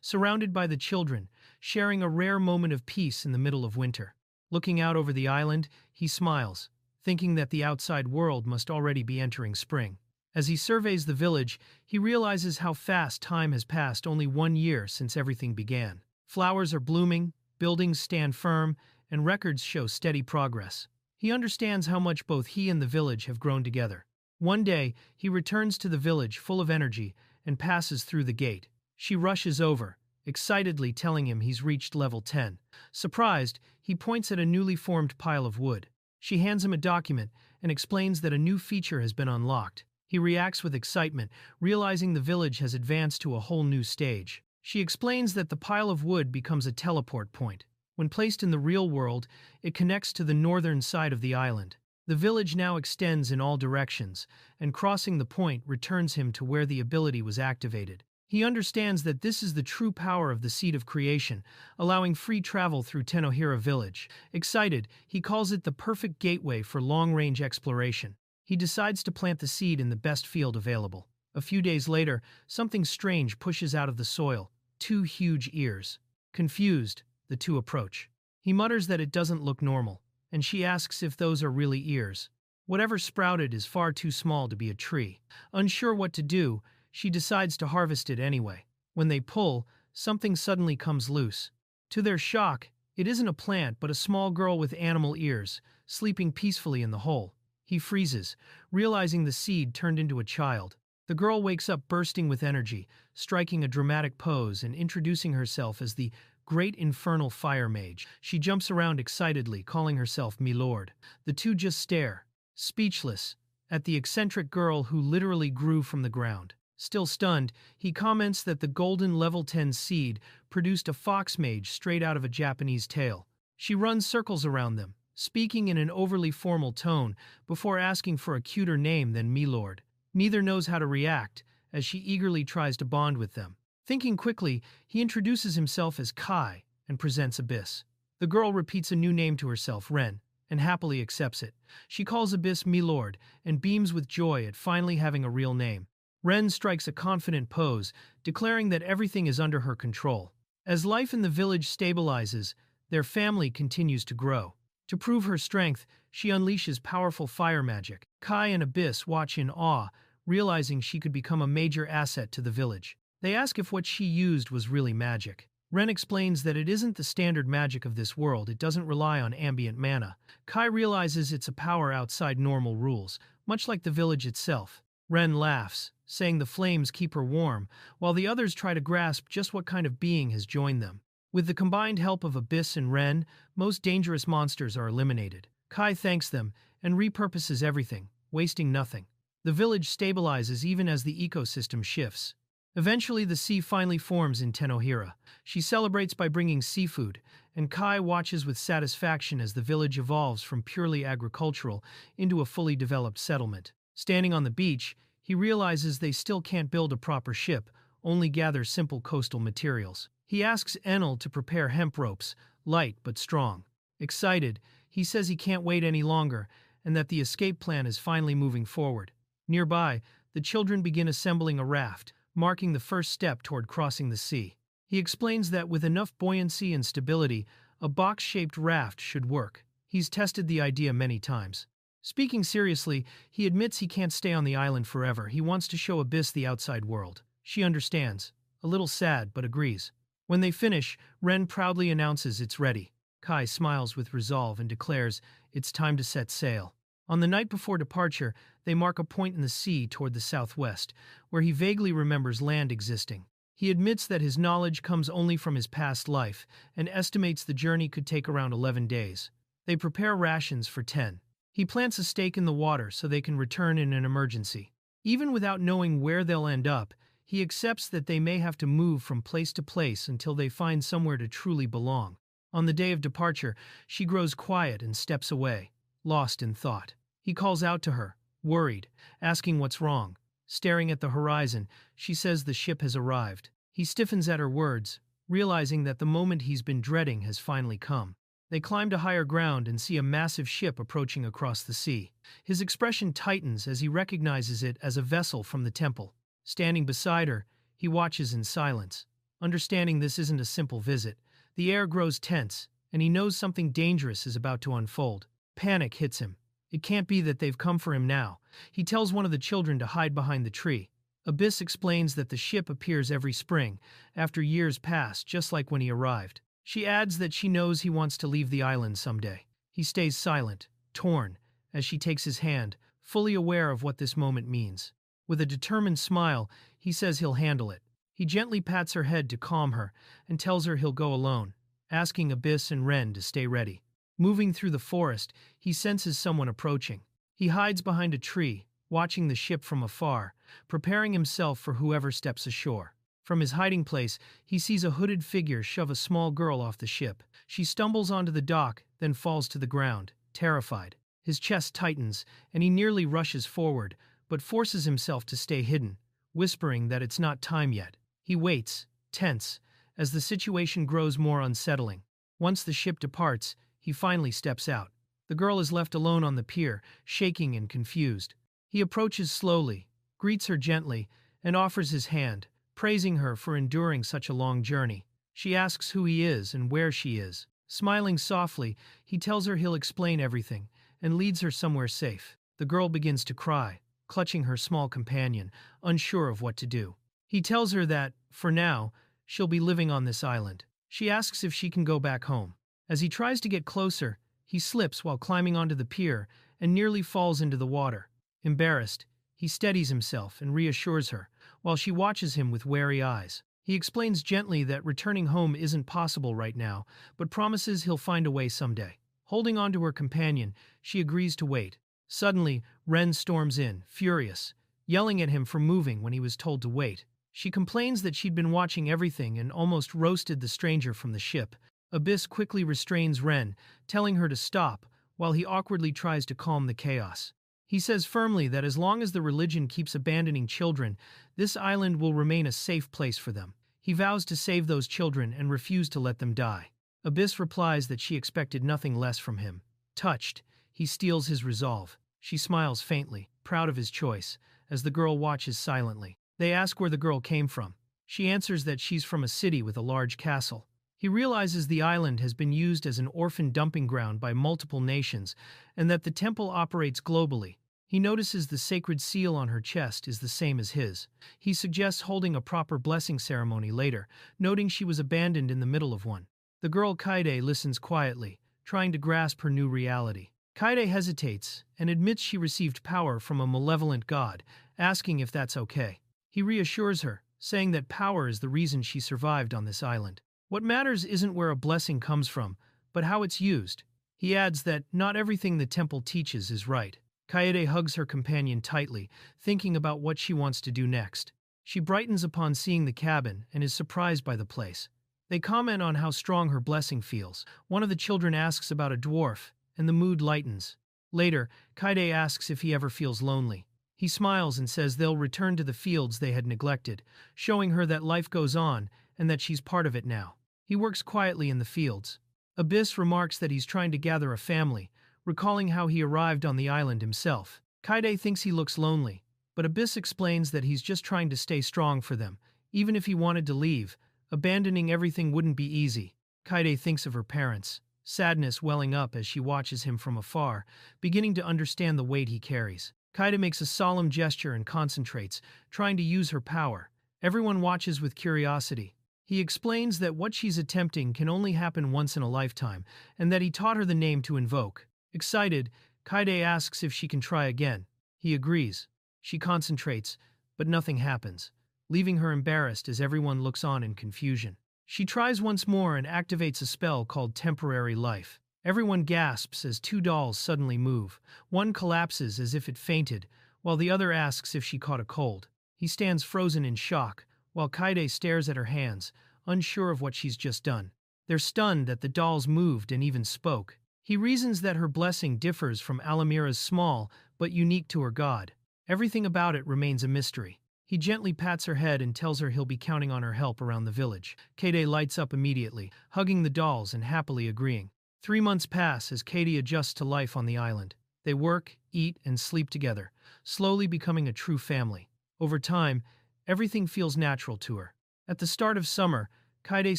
surrounded by the children, sharing a rare moment of peace in the middle of winter. Looking out over the island, he smiles, thinking that the outside world must already be entering spring. As he surveys the village, he realizes how fast time has passed, only 1 year since everything began. Flowers are blooming, buildings stand firm, and records show steady progress. He understands how much both he and the village have grown together. One day, he returns to the village full of energy and passes through the gate. She rushes over, excitedly telling him he's reached level 10. Surprised, he points at a newly formed pile of wood. She hands him a document and explains that a new feature has been unlocked. He reacts with excitement, realizing the village has advanced to a whole new stage. She explains that the pile of wood becomes a teleport point. When placed in the real world, it connects to the northern side of the island. The village now extends in all directions, and crossing the point returns him to where the ability was activated. He understands that this is the true power of the Seed of Creation, allowing free travel through Tenohira village. Excited, he calls it the perfect gateway for long-range exploration. He decides to plant the seed in the best field available. A few days later, something strange pushes out of the soil, 2 huge ears. Confused, the two approach. He mutters that it doesn't look normal, and she asks if those are really ears. Whatever sprouted is far too small to be a tree. Unsure what to do, she decides to harvest it anyway. When they pull, something suddenly comes loose. To their shock, it isn't a plant but a small girl with animal ears, sleeping peacefully in the hole. He freezes, realizing the seed turned into a child. The girl wakes up bursting with energy, striking a dramatic pose and introducing herself as the Great Infernal Fire Mage. She jumps around excitedly, calling herself Milord. The two just stare, speechless, at the eccentric girl who literally grew from the ground. Still stunned, he comments that the golden level 10 seed produced a fox mage straight out of a Japanese tale. She runs circles around them, speaking in an overly formal tone before asking for a cuter name than Milord. Neither knows how to react, as she eagerly tries to bond with them. Thinking quickly, he introduces himself as Kai and presents Abyss. The girl repeats a new name to herself, Ren, and happily accepts it. She calls Abyss Milord and beams with joy at finally having a real name. Ren strikes a confident pose, declaring that everything is under her control. As life in the village stabilizes, their family continues to grow. To prove her strength, she unleashes powerful fire magic. Kai and Abyss watch in awe, realizing she could become a major asset to the village. They ask if what she used was really magic. Ren explains that it isn't the standard magic of this world, it doesn't rely on ambient mana. Kai realizes it's a power outside normal rules, much like the village itself. Ren laughs, saying the flames keep her warm, while the others try to grasp just what kind of being has joined them. With the combined help of Abyss and Ren, most dangerous monsters are eliminated. Kai thanks them and repurposes everything, wasting nothing. The village stabilizes even as the ecosystem shifts. Eventually, the sea finally forms in Tenohira. She celebrates by bringing seafood, and Kai watches with satisfaction as the village evolves from purely agricultural into a fully developed settlement. Standing on the beach, he realizes they still can't build a proper ship, only gather simple coastal materials. He asks Enel to prepare hemp ropes, light but strong. Excited, he says he can't wait any longer and that the escape plan is finally moving forward. Nearby, the children begin assembling a raft, marking the first step toward crossing the sea. He explains that with enough buoyancy and stability, a box-shaped raft should work. He's tested the idea many times. Speaking seriously, he admits he can't stay on the island forever. He wants to show Abyss the outside world. She understands, a little sad but agrees. When they finish, Ren proudly announces it's ready. Kai smiles with resolve and declares it's time to set sail. On the night before departure, they mark a point in the sea toward the southwest, where he vaguely remembers land existing. He admits that his knowledge comes only from his past life and estimates the journey could take around 11 days. They prepare rations for 10. He plants a stake in the water so they can return in an emergency. Even without knowing where they'll end up, he accepts that they may have to move from place to place until they find somewhere to truly belong. On the day of departure, she grows quiet and steps away, lost in thought. He calls out to her, worried, asking what's wrong. Staring at the horizon, she says the ship has arrived. He stiffens at her words, realizing that the moment he's been dreading has finally come. They climb to higher ground and see a massive ship approaching across the sea. His expression tightens as he recognizes it as a vessel from the temple. Standing beside her, he watches in silence. Understanding this isn't a simple visit, the air grows tense, and he knows something dangerous is about to unfold. Panic hits him. It can't be that they've come for him now. He tells one of the children to hide behind the tree. Abyss explains that the ship appears every spring, after years pass, just like when he arrived. She adds that she knows he wants to leave the island someday. He stays silent, torn, as she takes his hand, fully aware of what this moment means. With a determined smile, he says he'll handle it. He gently pats her head to calm her and tells her he'll go alone, asking Abyss and Ren to stay ready. Moving through the forest, he senses someone approaching. He hides behind a tree, watching the ship from afar, preparing himself for whoever steps ashore. From his hiding place, he sees a hooded figure shove a small girl off the ship. She stumbles onto the dock, then falls to the ground, terrified. His chest tightens, and he nearly rushes forward, but forces himself to stay hidden, whispering that it's not time yet. He waits, tense, as the situation grows more unsettling. Once the ship departs, he finally steps out. The girl is left alone on the pier, shaking and confused. He approaches slowly, greets her gently, and offers his hand, praising her for enduring such a long journey. She asks who he is and where she is. Smiling softly, he tells her he'll explain everything, and leads her somewhere safe. The girl begins to cry, clutching her small companion, unsure of what to do. He tells her that, for now, she'll be living on this island. She asks if she can go back home. As he tries to get closer, he slips while climbing onto the pier and nearly falls into the water. Embarrassed, he steadies himself and reassures her, while she watches him with wary eyes. He explains gently that returning home isn't possible right now, but promises he'll find a way someday. Holding on to her companion, she agrees to wait. Suddenly, Ren storms in, furious, yelling at him for moving when he was told to wait. She complains that she'd been watching everything and almost roasted the stranger from the ship. Abyss quickly restrains Ren, telling her to stop, while he awkwardly tries to calm the chaos. He says firmly that as long as the religion keeps abandoning children, this island will remain a safe place for them. He vows to save those children and refuse to let them die. Abyss replies that she expected nothing less from him. Touched, he steals his resolve. She smiles faintly, proud of his choice, as the girl watches silently. They ask where the girl came from. She answers that she's from a city with a large castle. He realizes the island has been used as an orphan dumping ground by multiple nations, and that the temple operates globally. He notices the sacred seal on her chest is the same as his. He suggests holding a proper blessing ceremony later, noting she was abandoned in the middle of one. The girl Kaede listens quietly, trying to grasp her new reality. Kaede hesitates and admits she received power from a malevolent god, asking if that's okay. He reassures her, saying that power is the reason she survived on this island. What matters isn't where a blessing comes from, but how it's used. He adds that not everything the temple teaches is right. Kaede hugs her companion tightly, thinking about what she wants to do next. She brightens upon seeing the cabin and is surprised by the place. They comment on how strong her blessing feels. One of the children asks about a dwarf, and the mood lightens. Later, Kaede asks if he ever feels lonely. He smiles and says they'll return to the fields they had neglected, showing her that life goes on and that she's part of it now. He works quietly in the fields. Abyss remarks that he's trying to gather a family, recalling how he arrived on the island himself. Kaede thinks he looks lonely, but Abyss explains that he's just trying to stay strong for them. Even if he wanted to leave, abandoning everything wouldn't be easy. Kaede thinks of her parents, sadness welling up as she watches him from afar, beginning to understand the weight he carries. Kaede makes a solemn gesture and concentrates, trying to use her power. Everyone watches with curiosity. He explains that what she's attempting can only happen once in a lifetime, and that he taught her the name to invoke. Excited, Kaede asks if she can try again. He agrees. She concentrates, but nothing happens, leaving her embarrassed as everyone looks on in confusion. She tries once more and activates a spell called Temporary Life. Everyone gasps as two dolls suddenly move. One collapses as if it fainted, while the other asks if she caught a cold. He stands frozen in shock, while Kaede stares at her hands, unsure of what she's just done. They're stunned that the dolls moved and even spoke. He reasons that her blessing differs from Alamira's small, but unique to her god. Everything about it remains a mystery. He gently pats her head and tells her he'll be counting on her help around the village. Kaede lights up immediately, hugging the dolls and happily agreeing. 3 months pass as Kaede adjusts to life on the island. They work, eat, and sleep together, slowly becoming a true family. Over time, everything feels natural to her. At the start of summer, Kaede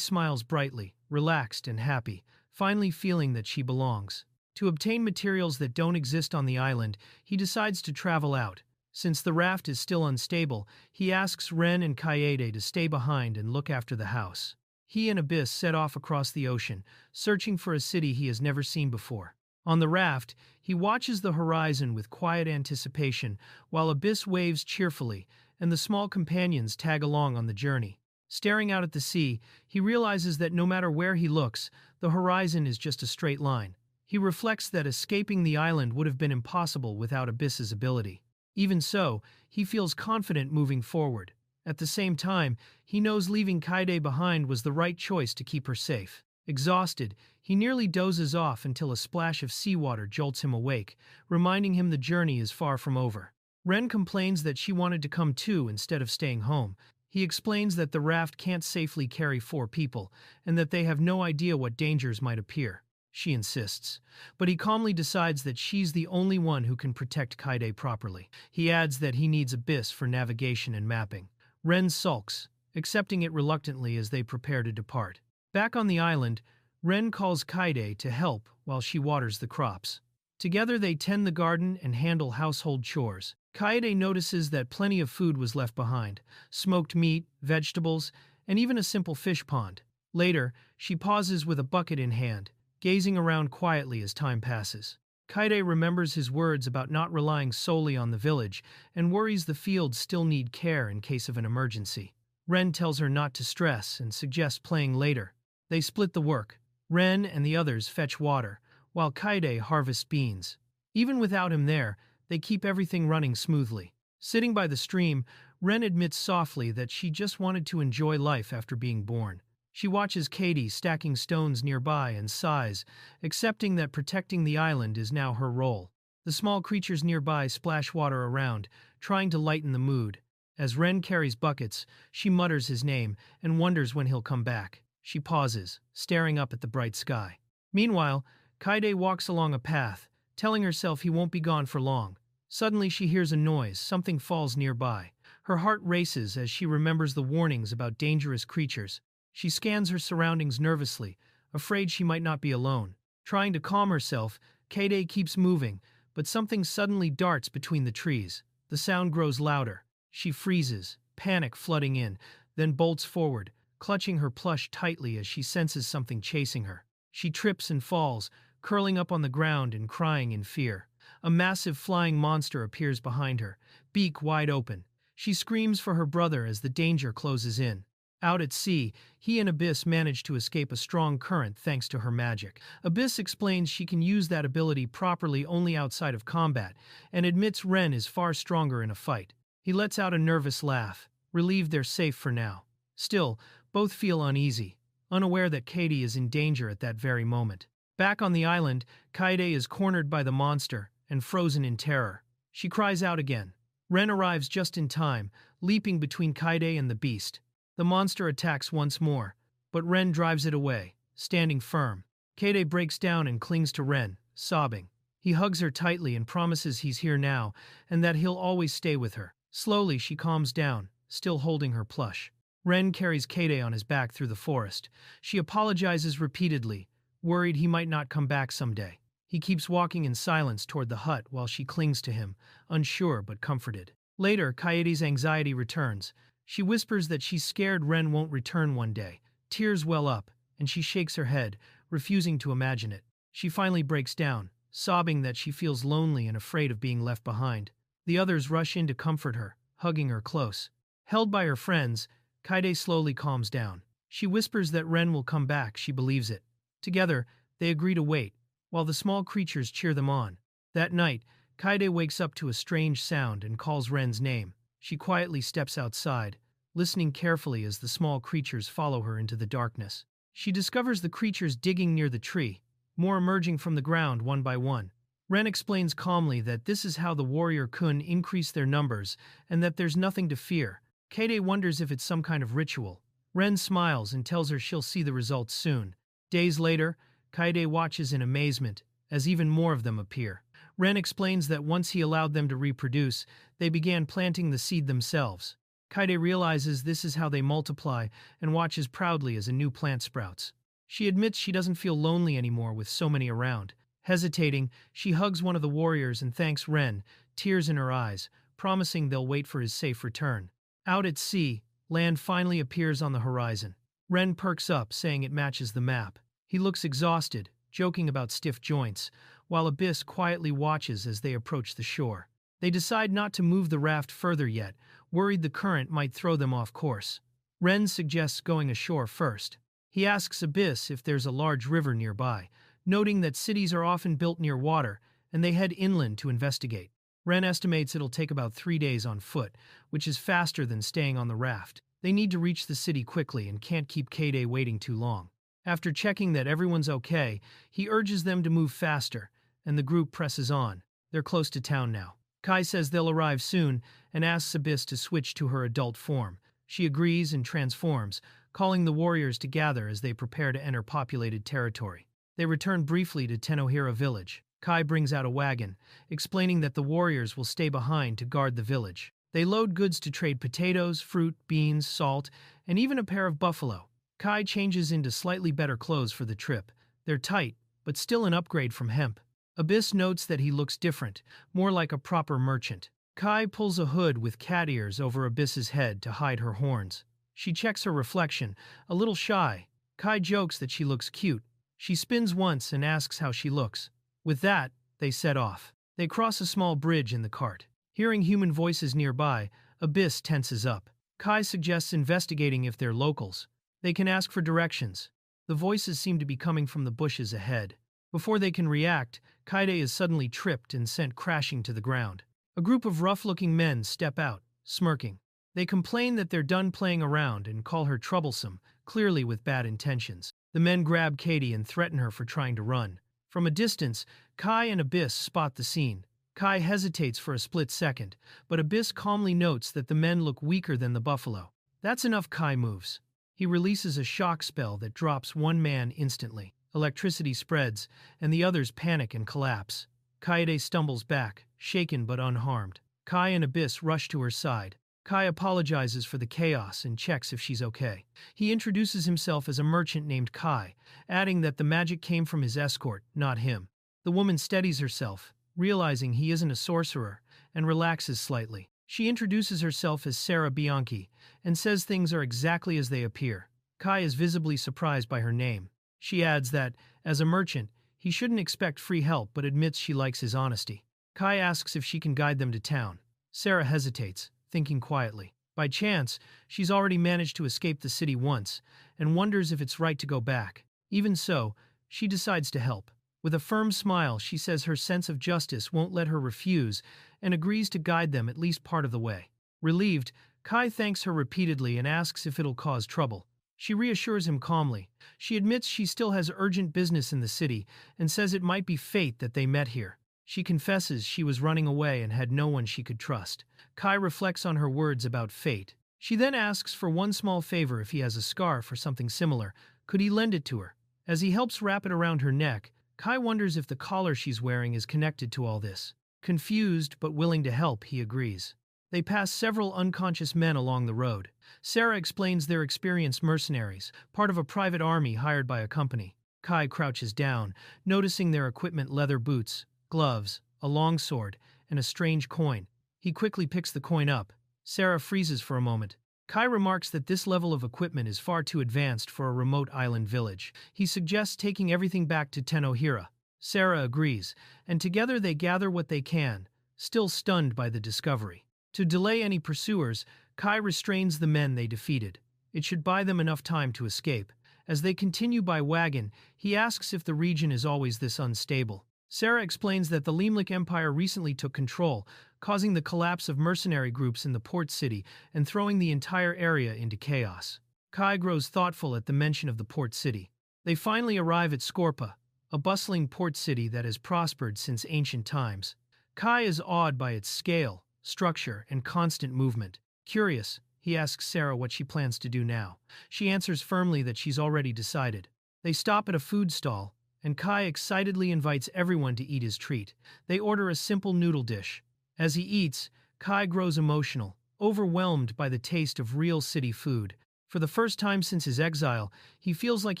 smiles brightly, relaxed and happy, finally feeling that she belongs. To obtain materials that don't exist on the island, he decides to travel out. Since the raft is still unstable, he asks Ren and Kaede to stay behind and look after the house. He and Abyss set off across the ocean, searching for a city he has never seen before. On the raft, he watches the horizon with quiet anticipation, while Abyss waves cheerfully, and the small companions tag along on the journey. Staring out at the sea, he realizes that no matter where he looks, the horizon is just a straight line. He reflects that escaping the island would have been impossible without Abyss's ability. Even so, he feels confident moving forward. At the same time, he knows leaving Kaede behind was the right choice to keep her safe. Exhausted, he nearly dozes off until a splash of seawater jolts him awake, reminding him the journey is far from over. Ren complains that she wanted to come too instead of staying home. He explains that the raft can't safely carry 4 people, and that they have no idea what dangers might appear. She insists, but he calmly decides that she's the only one who can protect Kaede properly. He adds that he needs Abyss for navigation and mapping. Ren sulks, accepting it reluctantly as they prepare to depart. Back on the island, Ren calls Kaede to help while she waters the crops. Together they tend the garden and handle household chores. Kaede notices that plenty of food was left behind: smoked meat, vegetables, and even a simple fish pond. Later, she pauses with a bucket in hand, gazing around quietly as time passes. Kaede remembers his words about not relying solely on the village and worries the fields still need care in case of an emergency. Ren tells her not to stress and suggests playing later. They split the work. Ren and the others fetch water, while Kaede harvests beans. Even without him there, they keep everything running smoothly. Sitting by the stream, Ren admits softly that she just wanted to enjoy life after being born. She watches Kaede stacking stones nearby and sighs, accepting that protecting the island is now her role. The small creatures nearby splash water around, trying to lighten the mood. As Ren carries buckets, she mutters his name and wonders when he'll come back. She pauses, staring up at the bright sky. Meanwhile, Kaede walks along a path, telling herself he won't be gone for long. Suddenly she hears a noise, something falls nearby. Her heart races as she remembers the warnings about dangerous creatures. She scans her surroundings nervously, afraid she might not be alone. Trying to calm herself, Kaede keeps moving, but something suddenly darts between the trees. The sound grows louder. She freezes, panic flooding in, then bolts forward, clutching her plush tightly as she senses something chasing her. She trips and falls, curling up on the ground and crying in fear. A massive flying monster appears behind her, beak wide open. She screams for her brother as the danger closes in. Out at sea, he and Abyss manage to escape a strong current thanks to her magic. Abyss explains she can use that ability properly only outside of combat, and admits Ren is far stronger in a fight. He lets out a nervous laugh, relieved they're safe for now. Still, both feel uneasy, unaware that Kaede is in danger at that very moment. Back on the island, Kaede is cornered by the monster and frozen in terror. She cries out again. Ren arrives just in time, leaping between Kaede and the beast. The monster attacks once more, but Ren drives it away, standing firm. Kaede breaks down and clings to Ren, sobbing. He hugs her tightly and promises he's here now and that he'll always stay with her. Slowly, she calms down, still holding her plush. Ren carries Kaede on his back through the forest. She apologizes repeatedly, worried he might not come back someday. He keeps walking in silence toward the hut while she clings to him, unsure but comforted. Later, Kaede's anxiety returns. She whispers that she's scared Ren won't return one day. Tears well up, and she shakes her head, refusing to imagine it. She finally breaks down, sobbing that she feels lonely and afraid of being left behind. The others rush in to comfort her, hugging her close. Held by her friends, Kaede slowly calms down. She whispers that Ren will come back, she believes it. Together, they agree to wait, while the small creatures cheer them on. That night, Kaede wakes up to a strange sound and calls Ren's name. She quietly steps outside, listening carefully as the small creatures follow her into the darkness. She discovers the creatures digging near the tree, more emerging from the ground one by one. Ren explains calmly that this is how the warrior Kun increase their numbers and that there's nothing to fear. Kaede wonders if it's some kind of ritual. Ren smiles and tells her she'll see the results soon. Days later, Kaede watches in amazement, as even more of them appear. Ren explains that once he allowed them to reproduce, they began planting the seed themselves. Kaede realizes this is how they multiply and watches proudly as a new plant sprouts. She admits she doesn't feel lonely anymore with so many around. Hesitating, she hugs one of the warriors and thanks Ren, tears in her eyes, promising they'll wait for his safe return. Out at sea, land finally appears on the horizon. Ren perks up, saying it matches the map. He looks exhausted, joking about stiff joints, while Abyss quietly watches as they approach the shore. They decide not to move the raft further yet, worried the current might throw them off course. Ren suggests going ashore first. He asks Abyss if there's a large river nearby, noting that cities are often built near water, and they head inland to investigate. Ren estimates it'll take about 3 days on foot, which is faster than staying on the raft. They need to reach the city quickly and can't keep Kaede waiting too long. After checking that everyone's okay, he urges them to move faster, and the group presses on. They're close to town now. Kai says they'll arrive soon and asks Abyss to switch to her adult form. She agrees and transforms, calling the warriors to gather as they prepare to enter populated territory. They return briefly to Tenohira village. Kai brings out a wagon, explaining that the warriors will stay behind to guard the village. They load goods to trade potatoes, fruit, beans, salt, and even a pair of buffalo. Kai changes into slightly better clothes for the trip. They're tight, but still an upgrade from hemp. Abyss notes that he looks different, more like a proper merchant. Kai pulls a hood with cat ears over Abyss's head to hide her horns. She checks her reflection, a little shy. Kai jokes that she looks cute. She spins once and asks how she looks. With that, they set off. They cross a small bridge in the cart. Hearing human voices nearby, Abyss tenses up. Kai suggests investigating if they're locals. They can ask for directions. The voices seem to be coming from the bushes ahead. Before they can react, Kaede is suddenly tripped and sent crashing to the ground. A group of rough-looking men step out, smirking. They complain that they're done playing around and call her troublesome, clearly with bad intentions. The men grab Kaede and threaten her for trying to run. From a distance, Kai and Abyss spot the scene. Kai hesitates for a split second, but Abyss calmly notes that the men look weaker than the buffalo. That's enough. Kai moves. He releases a shock spell that drops one man instantly. Electricity spreads, and the others panic and collapse. Kaede stumbles back, shaken but unharmed. Kai and Abyss rush to her side. Kai apologizes for the chaos and checks if she's okay. He introduces himself as a merchant named Kai, adding that the magic came from his escort, not him. The woman steadies herself, realizing he isn't a sorcerer, and relaxes slightly. She introduces herself as Sarah Bianchi and says things are exactly as they appear. Kai is visibly surprised by her name. She adds that, as a merchant, he shouldn't expect free help but admits she likes his honesty. Kai asks if she can guide them to town. Sarah hesitates, thinking quietly. By chance, she's already managed to escape the city once and wonders if it's right to go back. Even so, she decides to help. With a firm smile, she says her sense of justice won't let her refuse and agrees to guide them at least part of the way. Relieved, Kai thanks her repeatedly and asks if it'll cause trouble. She reassures him calmly. She admits she still has urgent business in the city and says it might be fate that they met here. She confesses she was running away and had no one she could trust. Kai reflects on her words about fate. She then asks for one small favor. If he has a scarf or something similar, could he lend it to her? As he helps wrap it around her neck, Kai wonders if the collar she's wearing is connected to all this. Confused but willing to help, he agrees. They pass several unconscious men along the road. Sarah explains they're experienced mercenaries, part of a private army hired by a company. Kai crouches down, noticing their equipment: leather boots, gloves, a longsword, and a strange coin. He quickly picks the coin up. Sarah freezes for a moment. Kai remarks that this level of equipment is far too advanced for a remote island village. He suggests taking everything back to Tenohira. Sarah agrees, and together they gather what they can, still stunned by the discovery. To delay any pursuers, Kai restrains the men they defeated. It should buy them enough time to escape. As they continue by wagon, he asks if the region is always this unstable. Sarah explains that the Limelic Empire recently took control, causing the collapse of mercenary groups in the port city and throwing the entire area into chaos. Kai grows thoughtful at the mention of the port city. They finally arrive at Scorpa, a bustling port city that has prospered since ancient times. Kai is awed by its scale, structure, and constant movement. Curious, he asks Sarah what she plans to do now. She answers firmly that she's already decided. They stop at a food stall, and Kai excitedly invites everyone to eat his treat. They order a simple noodle dish. As he eats, Kai grows emotional, overwhelmed by the taste of real city food. For the first time since his exile, he feels like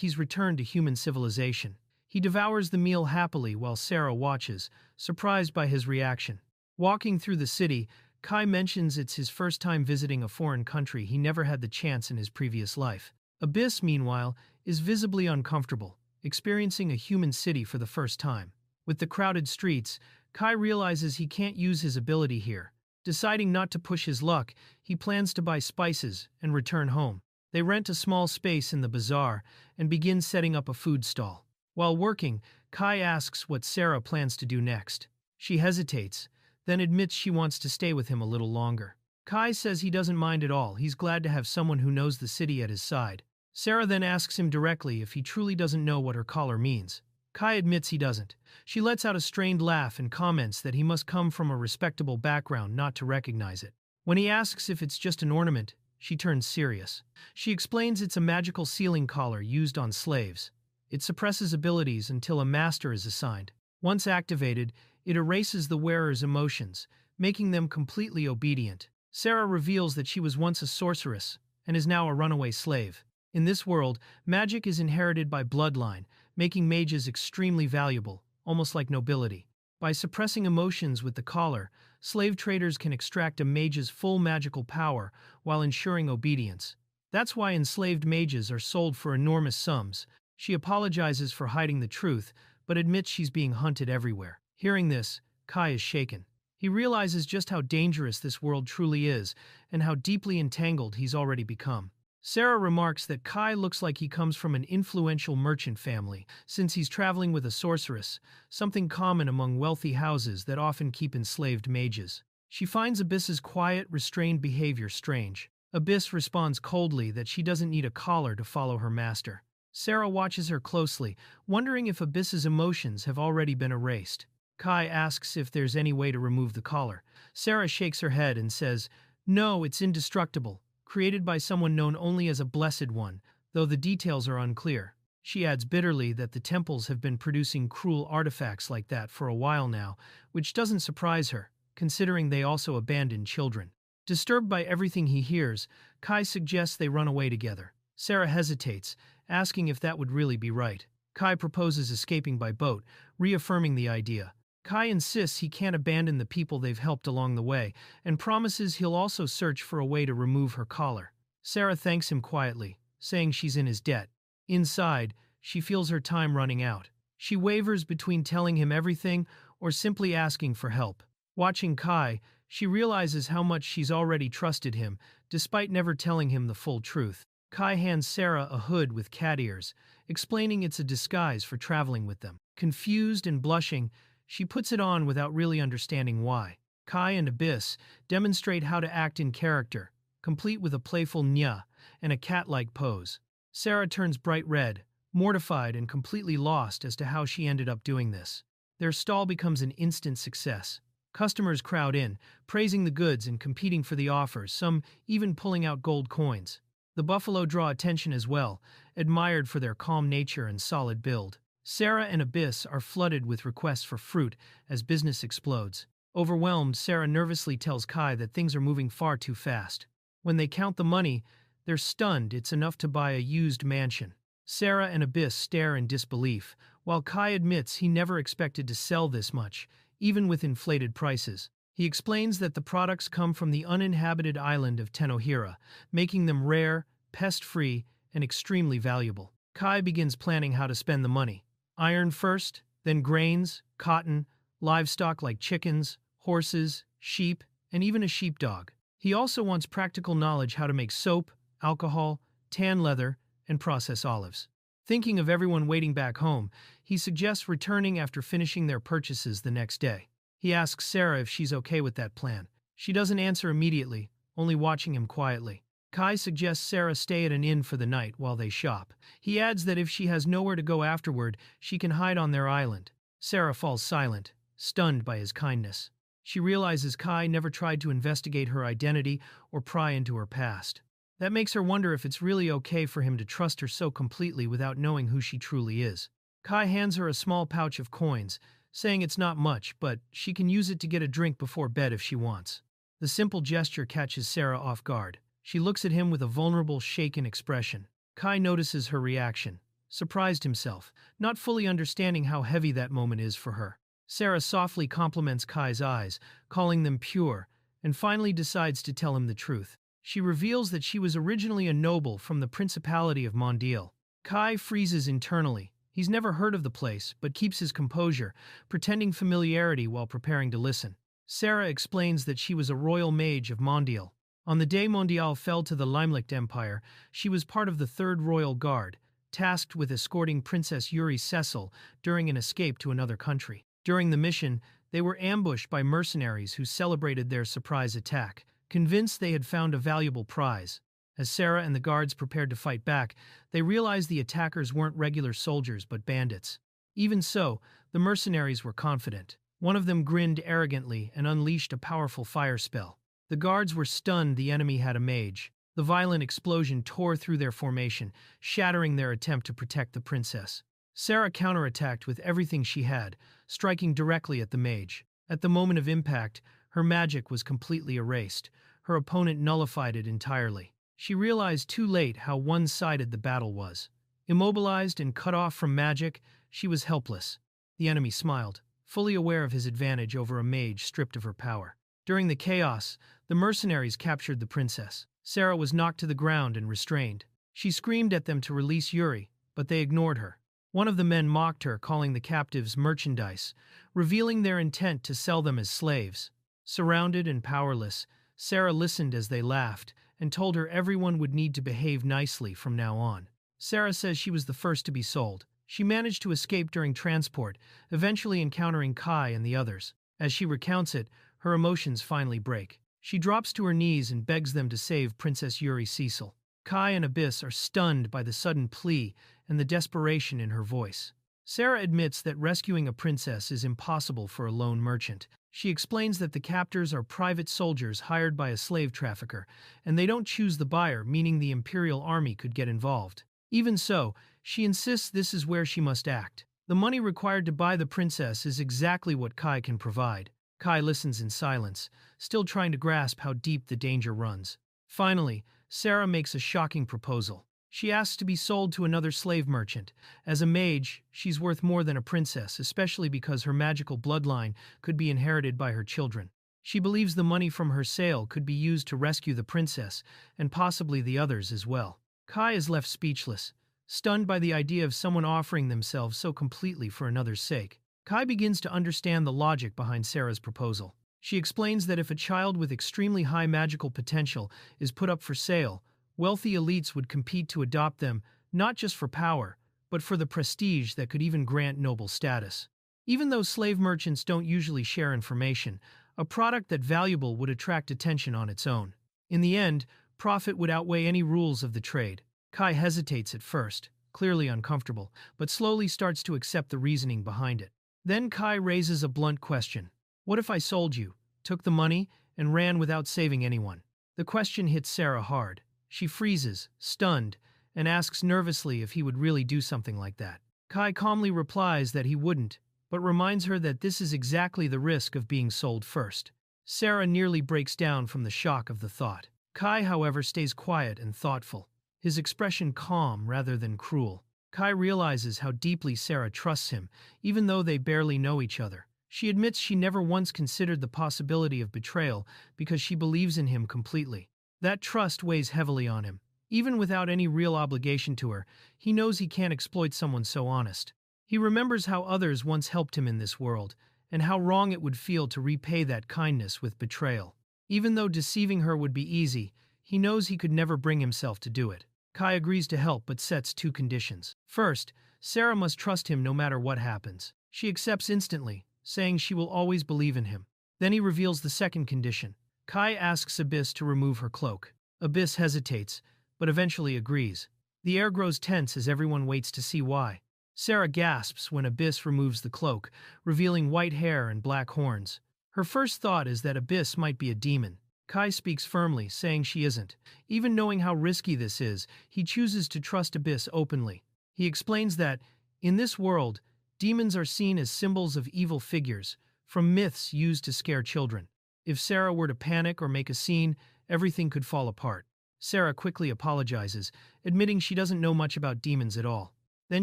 he's returned to human civilization. He devours the meal happily while Sarah watches, surprised by his reaction. Walking through the city, Kai mentions it's his first time visiting a foreign country he never had the chance in his previous life. Abyss, meanwhile, is visibly uncomfortable, experiencing a human city for the first time. With the crowded streets, Kai realizes he can't use his ability here. Deciding not to push his luck, he plans to buy spices and return home. They rent a small space in the bazaar and begin setting up a food stall. While working, Kai asks what Sarah plans to do next. She hesitates, then admits she wants to stay with him a little longer. Kai says he doesn't mind at all. He's glad to have someone who knows the city at his side. Sarah then asks him directly if he truly doesn't know what her collar means. Kai admits he doesn't. She lets out a strained laugh and comments that he must come from a respectable background not to recognize it. When he asks if it's just an ornament, she turns serious. She explains it's a magical sealing collar used on slaves. It suppresses abilities until a master is assigned. Once activated, it erases the wearer's emotions, making them completely obedient. Sarah reveals that she was once a sorceress and is now a runaway slave. In this world, magic is inherited by bloodline, making mages extremely valuable, almost like nobility. By suppressing emotions with the collar, slave traders can extract a mage's full magical power while ensuring obedience. That's why enslaved mages are sold for enormous sums. She apologizes for hiding the truth, but admits she's being hunted everywhere. Hearing this, Kai is shaken. He realizes just how dangerous this world truly is and how deeply entangled he's already become. Sarah remarks that Kai looks like he comes from an influential merchant family, since he's traveling with a sorceress, something common among wealthy houses that often keep enslaved mages. She finds Abyss's quiet, restrained behavior strange. Abyss responds coldly that she doesn't need a collar to follow her master. Sarah watches her closely, wondering if Abyss's emotions have already been erased. Kai asks if there's any way to remove the collar. Sarah shakes her head and says, "No, it's indestructible. Created by someone known only as a blessed one, though the details are unclear." She adds bitterly that the temples have been producing cruel artifacts like that for a while now, which doesn't surprise her, considering they also abandon children. Disturbed by everything he hears, Kai suggests they run away together. Sarah hesitates, asking if that would really be right. Kai proposes escaping by boat, reaffirming the idea. Kai insists he can't abandon the people they've helped along the way, and promises he'll also search for a way to remove her collar. Sarah thanks him quietly, saying she's in his debt. Inside, she feels her time running out. She wavers between telling him everything or simply asking for help. Watching Kai, she realizes how much she's already trusted him, despite never telling him the full truth. Kai hands Sarah a hood with cat ears, explaining it's a disguise for traveling with them. Confused and blushing, she puts it on without really understanding why. Kai and Abyss demonstrate how to act in character, complete with a playful nya and a cat-like pose. Sarah turns bright red, mortified and completely lost as to how she ended up doing this. Their stall becomes an instant success. Customers crowd in, praising the goods and competing for the offers, some even pulling out gold coins. The buffalo draw attention as well, admired for their calm nature and solid build. Sarah and Abyss are flooded with requests for fruit as business explodes. Overwhelmed, Sarah nervously tells Kai that things are moving far too fast. When they count the money, they're stunned it's enough to buy a used mansion. Sarah and Abyss stare in disbelief, while Kai admits he never expected to sell this much, even with inflated prices. He explains that the products come from the uninhabited island of Tenohira, making them rare, pest-free, and extremely valuable. Kai begins planning how to spend the money. Iron first, then grains, cotton, livestock like chickens, horses, sheep, and even a sheepdog. He also wants practical knowledge how to make soap, alcohol, tan leather, and process olives. Thinking of everyone waiting back home, he suggests returning after finishing their purchases the next day. He asks Sarah if she's okay with that plan. She doesn't answer immediately, only watching him quietly. Kai suggests Sarah stay at an inn for the night while they shop. He adds that if she has nowhere to go afterward, she can hide on their island. Sarah falls silent, stunned by his kindness. She realizes Kai never tried to investigate her identity or pry into her past. That makes her wonder if it's really okay for him to trust her so completely without knowing who she truly is. Kai hands her a small pouch of coins, saying it's not much, but she can use it to get a drink before bed if she wants. The simple gesture catches Sarah off guard. She looks at him with a vulnerable, shaken expression. Kai notices her reaction, surprised himself, not fully understanding how heavy that moment is for her. Sarah softly compliments Kai's eyes, calling them pure, and finally decides to tell him the truth. She reveals that she was originally a noble from the Principality of Mondial. Kai freezes internally. He's never heard of the place, but keeps his composure, pretending familiarity while preparing to listen. Sarah explains that she was a royal mage of Mondial. On the day Mondial fell to the Limelicht Empire, she was part of the Third Royal Guard, tasked with escorting Princess Yuri Cecil during an escape to another country. During the mission, they were ambushed by mercenaries who celebrated their surprise attack, convinced they had found a valuable prize. As Sarah and the guards prepared to fight back, they realized the attackers weren't regular soldiers but bandits. Even so, the mercenaries were confident. One of them grinned arrogantly and unleashed a powerful fire spell. The guards were stunned the enemy had a mage. The violent explosion tore through their formation, shattering their attempt to protect the princess. Sarah counterattacked with everything she had, striking directly at the mage. At the moment of impact, her magic was completely erased. Her opponent nullified it entirely. She realized too late how one-sided the battle was. Immobilized and cut off from magic, she was helpless. The enemy smiled, fully aware of his advantage over a mage stripped of her power. During the chaos, the mercenaries captured the princess. Sarah was knocked to the ground and restrained. She screamed at them to release Yuri, but they ignored her. One of the men mocked her, calling the captives merchandise, revealing their intent to sell them as slaves. Surrounded and powerless, Sarah listened as they laughed and told her everyone would need to behave nicely from now on. Sarah says she was the first to be sold. She managed to escape during transport, eventually encountering Kai and the others. As she recounts it, her emotions finally break. She drops to her knees and begs them to save Princess Yuri Cecil. Kai and Abyss are stunned by the sudden plea and the desperation in her voice. Sarah admits that rescuing a princess is impossible for a lone merchant. She explains that the captors are private soldiers hired by a slave trafficker, and they don't choose the buyer, meaning the Imperial Army could get involved. Even so, she insists this is where she must act. The money required to buy the princess is exactly what Kai can provide. Kai listens in silence, still trying to grasp how deep the danger runs. Finally, Sarah makes a shocking proposal. She asks to be sold to another slave merchant. As a mage, she's worth more than a princess, especially because her magical bloodline could be inherited by her children. She believes the money from her sale could be used to rescue the princess, and possibly the others as well. Kai is left speechless, stunned by the idea of someone offering themselves so completely for another's sake. Kai begins to understand the logic behind Sarah's proposal. She explains that if a child with extremely high magical potential is put up for sale, wealthy elites would compete to adopt them, not just for power, but for the prestige that could even grant noble status. Even though slave merchants don't usually share information, a product that valuable would attract attention on its own. In the end, profit would outweigh any rules of the trade. Kai hesitates at first, clearly uncomfortable, but slowly starts to accept the reasoning behind it. Then Kai raises a blunt question. What if I sold you, took the money, and ran without saving anyone? The question hits Sarah hard. She freezes, stunned, and asks nervously if he would really do something like that. Kai calmly replies that he wouldn't, but reminds her that this is exactly the risk of being sold first. Sarah nearly breaks down from the shock of the thought. Kai, however, stays quiet and thoughtful, his expression calm rather than cruel. Kai realizes how deeply Sarah trusts him, even though they barely know each other. She admits she never once considered the possibility of betrayal because she believes in him completely. That trust weighs heavily on him. Even without any real obligation to her, he knows he can't exploit someone so honest. He remembers how others once helped him in this world, and how wrong it would feel to repay that kindness with betrayal. Even though deceiving her would be easy, he knows he could never bring himself to do it. Kai agrees to help but sets two conditions. First, Sarah must trust him no matter what happens. She accepts instantly, saying she will always believe in him. Then he reveals the second condition. Kai asks Abyss to remove her cloak. Abyss hesitates, but eventually agrees. The air grows tense as everyone waits to see why. Sarah gasps when Abyss removes the cloak, revealing white hair and black horns. Her first thought is that Abyss might be a demon. Kai speaks firmly, saying she isn't. Even knowing how risky this is, he chooses to trust Abyss openly. He explains that, In this world, demons are seen as symbols of evil figures, from myths used to scare children. If Sarah were to panic or make a scene, everything could fall apart. Sarah quickly apologizes, admitting she doesn't know much about demons at all. Then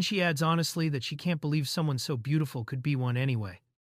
she adds honestly that she can't believe someone so beautiful could be one anyway.